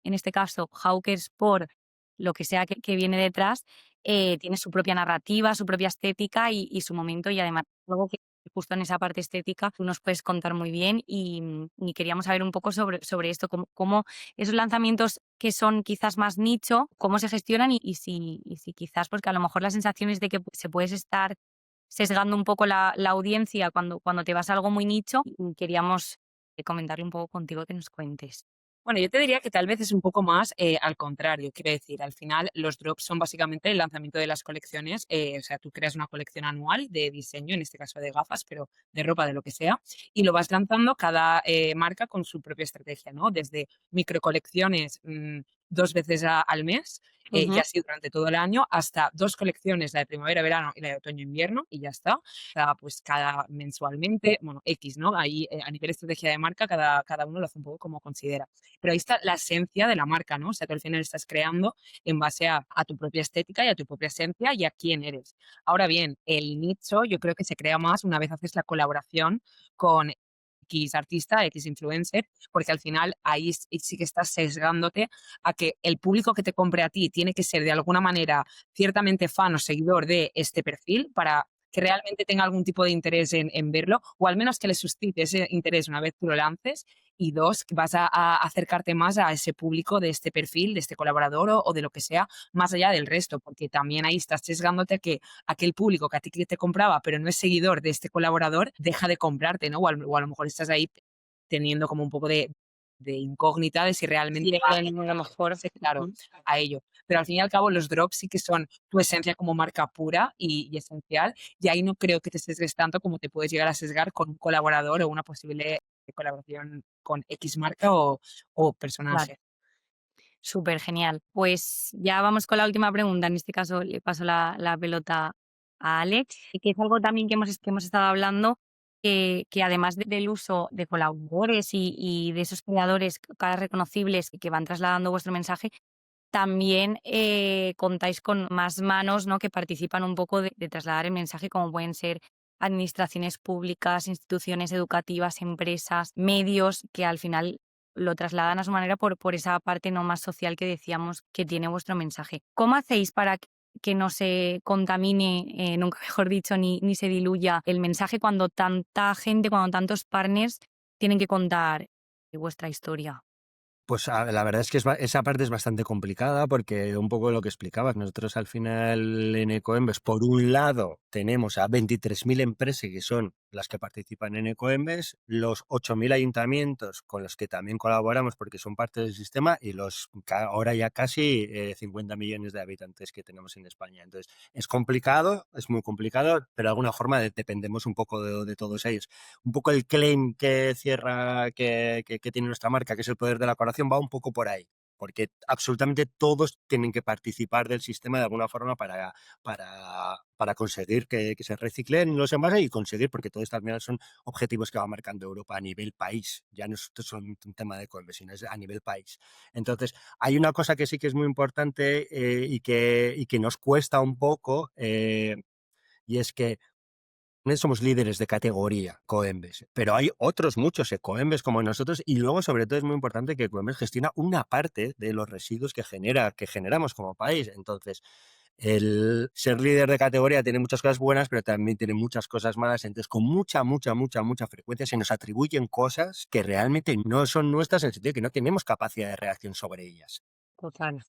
en este caso, Hawkers, por lo que sea que viene detrás, tiene su propia narrativa, su propia estética y su momento, y además algo que justo en esa parte estética tú nos puedes contar muy bien, y queríamos saber un poco sobre esto, cómo esos lanzamientos que son quizás más nicho, cómo se gestionan, y si quizás, porque a lo mejor la sensación es de que se puedes estar sesgando un poco la audiencia cuando te vas a algo muy nicho, y queríamos comentarle un poco contigo, que nos cuentes. Bueno, yo te diría que tal vez es un poco más al contrario. Quiero decir, al final los drops son básicamente el lanzamiento de las colecciones. O sea, tú creas una colección anual de diseño, en este caso de gafas, pero de ropa, de lo que sea, y lo vas lanzando cada marca con su propia estrategia, ¿no? Desde microcolecciones 2 veces al mes, y Ujú. así durante todo el año, hasta 2 colecciones, la de primavera, verano y la de otoño, invierno, y ya está. Pues cada mensualmente, bueno, X, ¿no? Ahí a nivel estrategia de marca, cada uno lo hace un poco como considera. Pero ahí está la esencia de la marca, ¿no? O sea, tú al final estás creando en base a tu propia estética y a tu propia esencia y a quién eres. Ahora bien, el nicho yo creo que se crea más una vez haces la colaboración con X artista, X influencer, porque al final ahí sí que estás sesgándote a que el público que te compre a ti tiene que ser de alguna manera ciertamente fan o seguidor de este perfil para que realmente tenga algún tipo de interés en verlo, o al menos que le suscite ese interés una vez tú lo lances. Y dos, que vas a acercarte más a ese público de este perfil, de este colaborador o de lo que sea, más allá del resto, porque también ahí estás sesgándote a que aquel público que a ti que te compraba, pero no es seguidor de este colaborador, deja de comprarte, ¿no? O a lo mejor estás ahí teniendo como un poco de incógnita de si realmente Sí, va a a lo mejor. ser claro Ujú. a ello. Pero al fin y al cabo los drops sí que son tu esencia como marca pura y esencial, y ahí no creo que te sesgues tanto como te puedes llegar a sesgar con un colaborador o una posible colaboración con X marca o Claro. personaje. Súper genial. Pues ya vamos con la última pregunta. En este caso le paso la pelota a Alex, y que es algo también que hemos estado hablando, que además del uso de colaboradores y de esos creadores, caras reconocibles que van trasladando vuestro mensaje, también contáis con más manos, ¿no?, que participan un poco de trasladar el mensaje, como pueden ser administraciones públicas, instituciones educativas, empresas, medios, que al final lo trasladan a su manera por esa parte no más social que decíamos que tiene vuestro mensaje. ¿Cómo hacéis para que no se contamine, nunca mejor dicho, ni se diluya el mensaje cuando tanta gente, cuando tantos partners tienen que contar vuestra historia? Pues la verdad es que esa parte es bastante complicada porque un poco lo que explicabas, nosotros al final en Ecoembes, por un lado, tenemos a 23.000 empresas que son las que participan en Ecoembes, los 8.000 ayuntamientos con los que también colaboramos porque son parte del sistema y los ahora ya casi 50 millones de habitantes que tenemos en España. Entonces, es complicado, es muy complicado, pero de alguna forma dependemos un poco de todos ellos. Un poco el claim que cierra, que tiene nuestra marca, que es el poder de la colaboración, va un poco por ahí, porque absolutamente todos tienen que participar del sistema de alguna forma para conseguir que se reciclen los envases y conseguir, porque todos también son objetivos que va marcando Europa a nivel país, ya no es solo un tema de Coinbase, sino es a nivel país. Entonces, hay una cosa que sí que es muy importante y que nos cuesta un poco, y es que somos líderes de categoría, Coembes, pero hay otros muchos Ecoembes como nosotros y luego sobre todo es muy importante que Coembes gestiona una parte de los residuos que generamos como país. Entonces, el ser líder de categoría tiene muchas cosas buenas, pero también tiene muchas cosas malas. Entonces, con mucha frecuencia se nos atribuyen cosas que realmente no son nuestras en el sentido de que no tenemos capacidad de reacción sobre ellas. Total.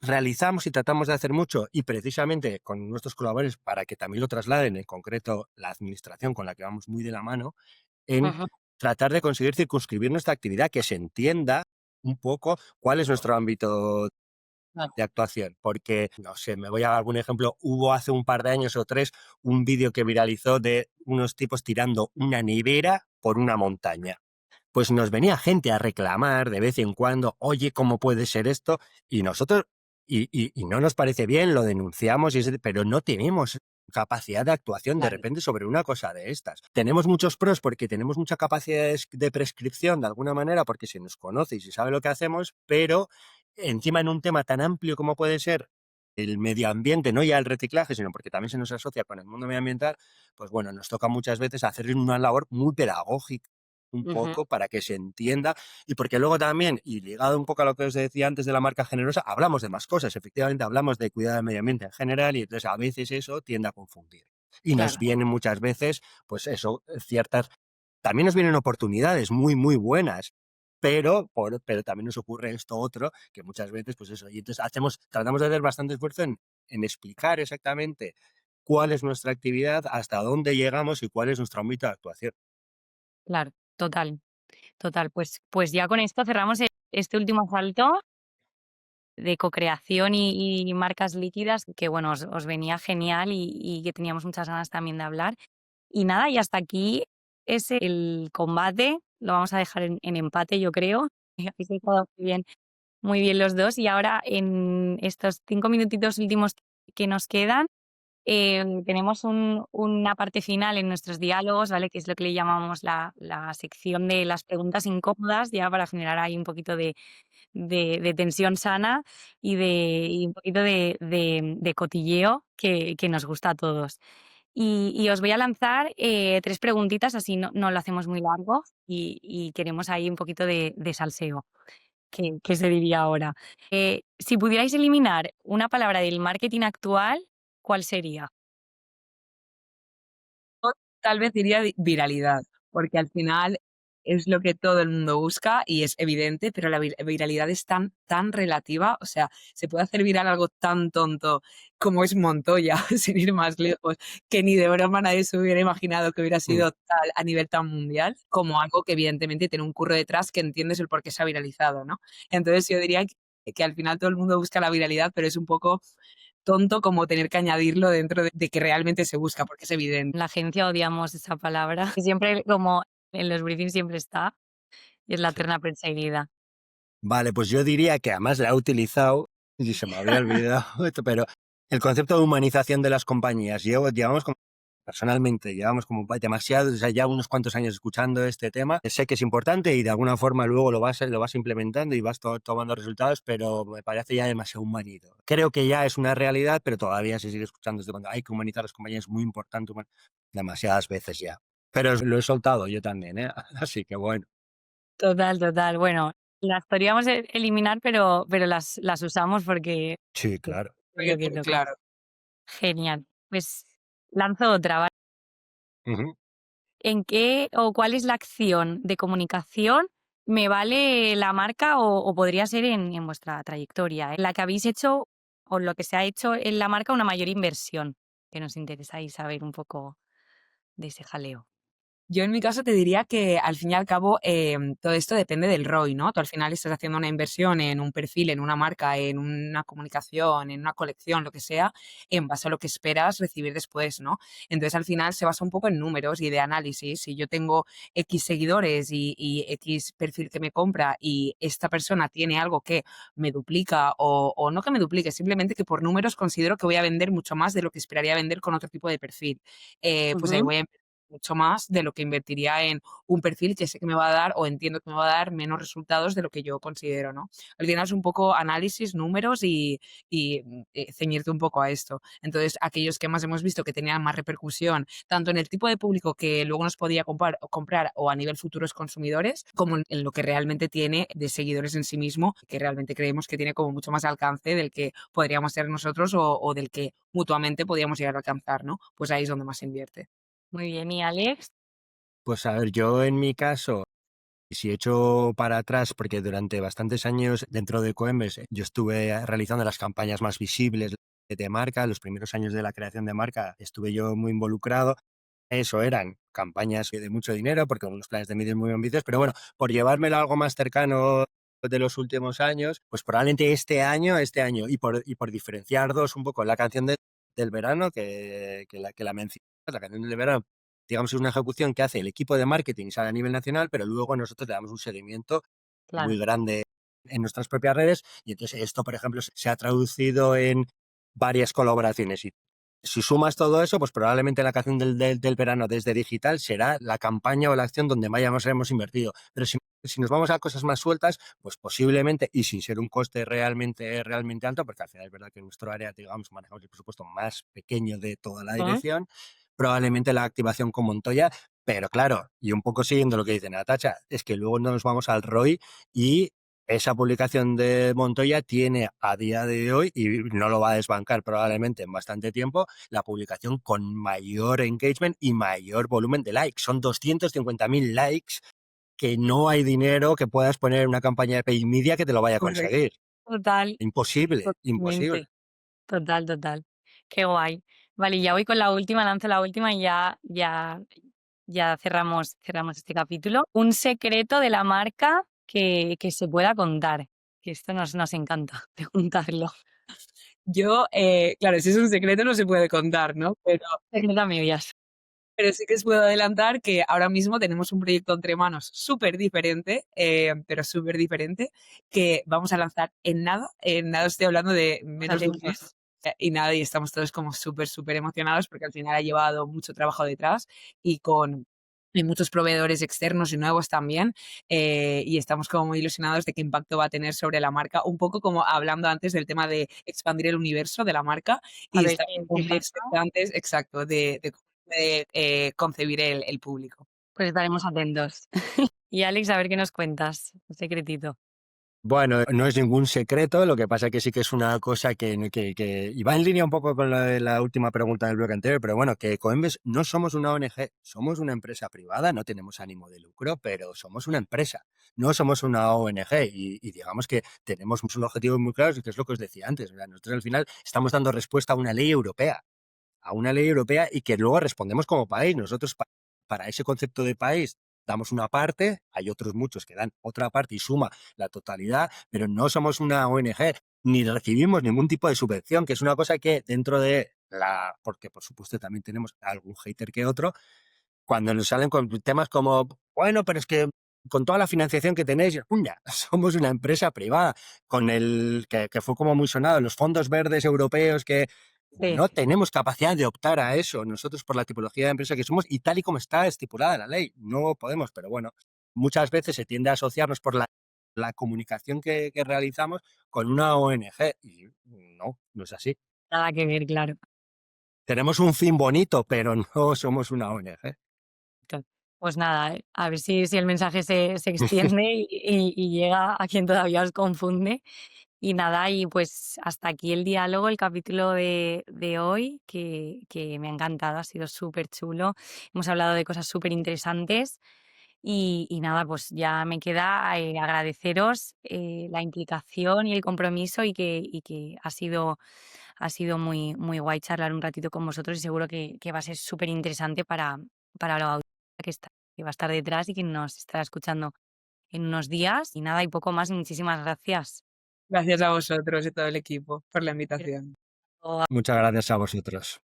Realizamos y tratamos de hacer mucho y precisamente con nuestros colaboradores para que también lo trasladen, en concreto la administración con la que vamos muy de la mano, en Ujú. tratar de conseguir circunscribir nuestra actividad, que se entienda un poco cuál es nuestro ámbito Claro. de actuación. Porque, no sé, me voy a dar algún ejemplo, hubo hace un par de años o tres un vídeo que viralizó de unos tipos tirando una nevera por una montaña. Pues nos venía gente a reclamar de vez en cuando, oye, ¿cómo puede ser esto? Y nosotros, y no nos parece bien, lo denunciamos, pero no tenemos capacidad de actuación de Claro. repente sobre una cosa de estas. Tenemos muchos pros porque tenemos mucha capacidad de prescripción de alguna manera porque se nos conoce y se sabe lo que hacemos, pero encima en un tema tan amplio como puede ser el medio ambiente, no ya el reciclaje, sino porque también se nos asocia con el mundo medioambiental, pues bueno, nos toca muchas veces hacer una labor muy pedagógica un Ujú. poco para que se entienda y porque luego también, y ligado un poco a lo que os decía antes de la marca generosa, hablamos de más cosas, efectivamente hablamos de cuidar del medio ambiente en general y entonces a veces eso tiende a confundir. Y nos Claro. vienen muchas veces, pues eso, ciertas, también nos vienen oportunidades muy, muy buenas, pero también nos ocurre esto otro, que muchas veces, pues eso, y entonces tratamos de hacer bastante esfuerzo en explicar exactamente cuál es nuestra actividad, hasta dónde llegamos y cuál es nuestro ámbito de actuación. Claro, total, total. Pues ya con esto cerramos este último salto de cocreación y marcas líquidas, que bueno, os venía genial y que teníamos muchas ganas también de hablar. Y nada, y hasta aquí es el combate. Lo vamos a dejar en empate, yo creo. Habéis estado muy bien los dos. Y ahora, en estos 5 minutitos últimos que nos quedan, tenemos una parte final en nuestros diálogos, ¿vale? Que es lo que le llamamos la sección de las preguntas incómodas, ya para generar ahí un poquito de tensión sana y un poquito de cotilleo que nos gusta a todos. Y os voy a lanzar 3 preguntitas, así no lo hacemos muy largo y queremos ahí un poquito de salseo, que se diría ahora. Si pudierais eliminar una palabra del marketing actual, ¿cuál sería? tal vez diría viralidad, porque al final es lo que todo el mundo busca y es evidente, pero la viralidad es tan relativa, o sea, se puede hacer viral algo tan tonto como es Montoya, sin ir más lejos, que ni de broma nadie se hubiera imaginado que hubiera Mm. sido tal a nivel tan mundial, como algo que evidentemente tiene un curro detrás que entiendes el por qué se ha viralizado, ¿no? Entonces yo diría que al final todo el mundo busca la viralidad, pero es un poco tonto como tener que añadirlo dentro de que realmente se busca, porque es evidente. En la agencia odiamos esa palabra. Siempre, como en los briefings siempre está, y es la Sí. terna perseguida. Vale, pues yo diría que además la he utilizado, y se me había olvidado esto, pero el concepto de humanización de las compañías. Llevamos como, personalmente, llevamos como demasiados, o sea, ya unos cuantos años escuchando este tema. Sé que es importante y de alguna forma luego lo vas implementando y vas tomando resultados, pero me parece ya demasiado humanido. Creo que ya es una realidad, pero todavía se sigue escuchando desde cuando hay que humanizar las compañías, es muy importante, demasiadas veces ya. Pero lo he soltado yo también, ¿eh? Así que bueno. Total, total. Bueno, las podríamos eliminar, pero las usamos porque Sí, es claro. lo que toca. Claro. Genial. Pues lanzo otra, ¿vale? Ujú. ¿En qué o cuál es la acción de comunicación me vale la marca o podría ser en vuestra trayectoria, en la que habéis hecho o lo que se ha hecho en la marca una mayor inversión? Que nos interesa ahí saber un poco de ese jaleo. Yo en mi caso te diría que al fin y al cabo todo esto depende del ROI, ¿no? Tú al final estás haciendo una inversión en un perfil, en una marca, en una comunicación, en una colección, lo que sea, en base a lo que esperas recibir después, ¿no? Entonces al final se basa un poco en números y de análisis. Si yo tengo X seguidores y X perfil que me compra y esta persona tiene algo que me duplica o no que me duplique, simplemente que por números considero que voy a vender mucho más de lo que esperaría vender con otro tipo de perfil, pues ahí Ujú. voy a mucho más de lo que invertiría en un perfil que sé que me va a dar o entiendo que me va a dar menos resultados de lo que yo considero, ¿no? Al final es un poco análisis, números y ceñirte un poco a esto. Entonces, aquellos que más hemos visto que tenían más repercusión, tanto en el tipo de público que luego nos podía comprar o a nivel futuros consumidores, como en lo que realmente tiene de seguidores en sí mismo, que realmente creemos que tiene como mucho más alcance del que podríamos ser nosotros o del que mutuamente podríamos llegar a alcanzar, ¿no? Pues ahí es donde más se invierte. Muy bien, ¿y Alex? Pues a ver, yo en mi caso, si echo para atrás, porque durante bastantes años dentro de Coembes yo estuve realizando las campañas más visibles de marca, los primeros años de la creación de marca estuve yo muy involucrado. Eso eran campañas de mucho dinero, porque con los planes de medios muy ambiciosos, pero bueno, por llevármelo a algo más cercano de los últimos años, pues probablemente este año, y por diferenciar dos un poco, la canción del verano, que la mencionas, la canción del verano, digamos, es una ejecución que hace el equipo de marketing y sale a nivel nacional, pero luego nosotros le damos un seguimiento muy Claro. grande en nuestras propias redes, y entonces esto, por ejemplo, se ha traducido en varias colaboraciones. Y si sumas todo eso, pues probablemente la canción del verano desde digital será la campaña o la acción donde más hemos invertido. Pero si nos vamos a cosas más sueltas, pues posiblemente, y sin ser un coste realmente alto, porque al final es verdad que en nuestro área, digamos, manejamos el presupuesto más pequeño de toda la Ujú. dirección, probablemente la activación con Montoya, pero claro, y un poco siguiendo lo que dice Natacha, es que luego nos vamos al ROI y esa publicación de Montoya tiene a día de hoy, y no lo va a desbancar probablemente en bastante tiempo, la publicación con mayor engagement y mayor volumen de likes. Son 250.000 likes que no hay dinero que puedas poner en una campaña de paid media que te lo vaya a Correcto. conseguir. Total, Imposible, totalmente. imposible. Total, total. Qué guay. Vale, ya voy con la última, lanzo la última y ya cerramos este capítulo. Un secreto de la marca que se pueda contar, que esto nos encanta preguntarlo. Yo, claro, si es un secreto no se puede contar, ¿no? Secreto a medias. Pero sí que os puedo adelantar que ahora mismo tenemos un proyecto entre manos súper diferente, pero súper diferente, que vamos a lanzar en nada estoy hablando de menos de un mes, Atentos. y nada, y estamos todos como súper, súper emocionados porque al final ha llevado mucho trabajo detrás y con y muchos proveedores externos y nuevos también, y estamos como muy ilusionados de qué impacto va a tener sobre la marca, un poco como hablando antes del tema de expandir el universo de la marca A y ver estamos qué como muy pasa. expectantes, exacto, de concebir el público. Pues estaremos atentos. Y Alex, a ver qué nos cuentas. Un secretito. Bueno, no es ningún secreto, lo que pasa que sí que es una cosa y va en línea un poco con la última pregunta del bloque anterior, pero bueno, que Coembes no somos una ONG, somos una empresa privada, no tenemos ánimo de lucro, pero somos una empresa, no somos una ONG y digamos que tenemos un objetivo muy claro, que es lo que os decía antes, o sea, nosotros al final estamos dando respuesta a una ley europea y que luego respondemos como país. Nosotros para ese concepto de país damos una parte, hay otros muchos que dan otra parte y suma la totalidad, pero no somos una ONG ni recibimos ningún tipo de subvención, que es una cosa que dentro de porque por supuesto también tenemos algún hater que otro, cuando nos salen con temas como, bueno, pero es que con toda la financiación que tenéis, ¡uña! Somos una empresa privada, con que fue como muy sonado, los fondos verdes europeos que Sí. no tenemos capacidad de optar a eso nosotros por la tipología de empresa que somos y tal y como está estipulada la ley. No podemos, pero bueno, muchas veces se tiende a asociarnos por la comunicación que realizamos con una ONG y no es así. Nada que ver, claro. Tenemos un fin bonito, pero no somos una ONG. Pues nada, a ver si el mensaje se extiende y llega a quien todavía os confunde. Y nada, y pues hasta aquí el diálogo, el capítulo de hoy, que me ha encantado, ha sido súper chulo. Hemos hablado de cosas súper interesantes y nada, pues ya me queda agradeceros la implicación y el compromiso y que ha sido muy, muy guay charlar un ratito con vosotros y seguro que va a ser súper interesante para la audiencia que va a estar detrás y que nos estará escuchando en unos días. Y nada, y poco más, muchísimas gracias. Gracias a vosotros y todo el equipo por la invitación. Muchas gracias a vosotros.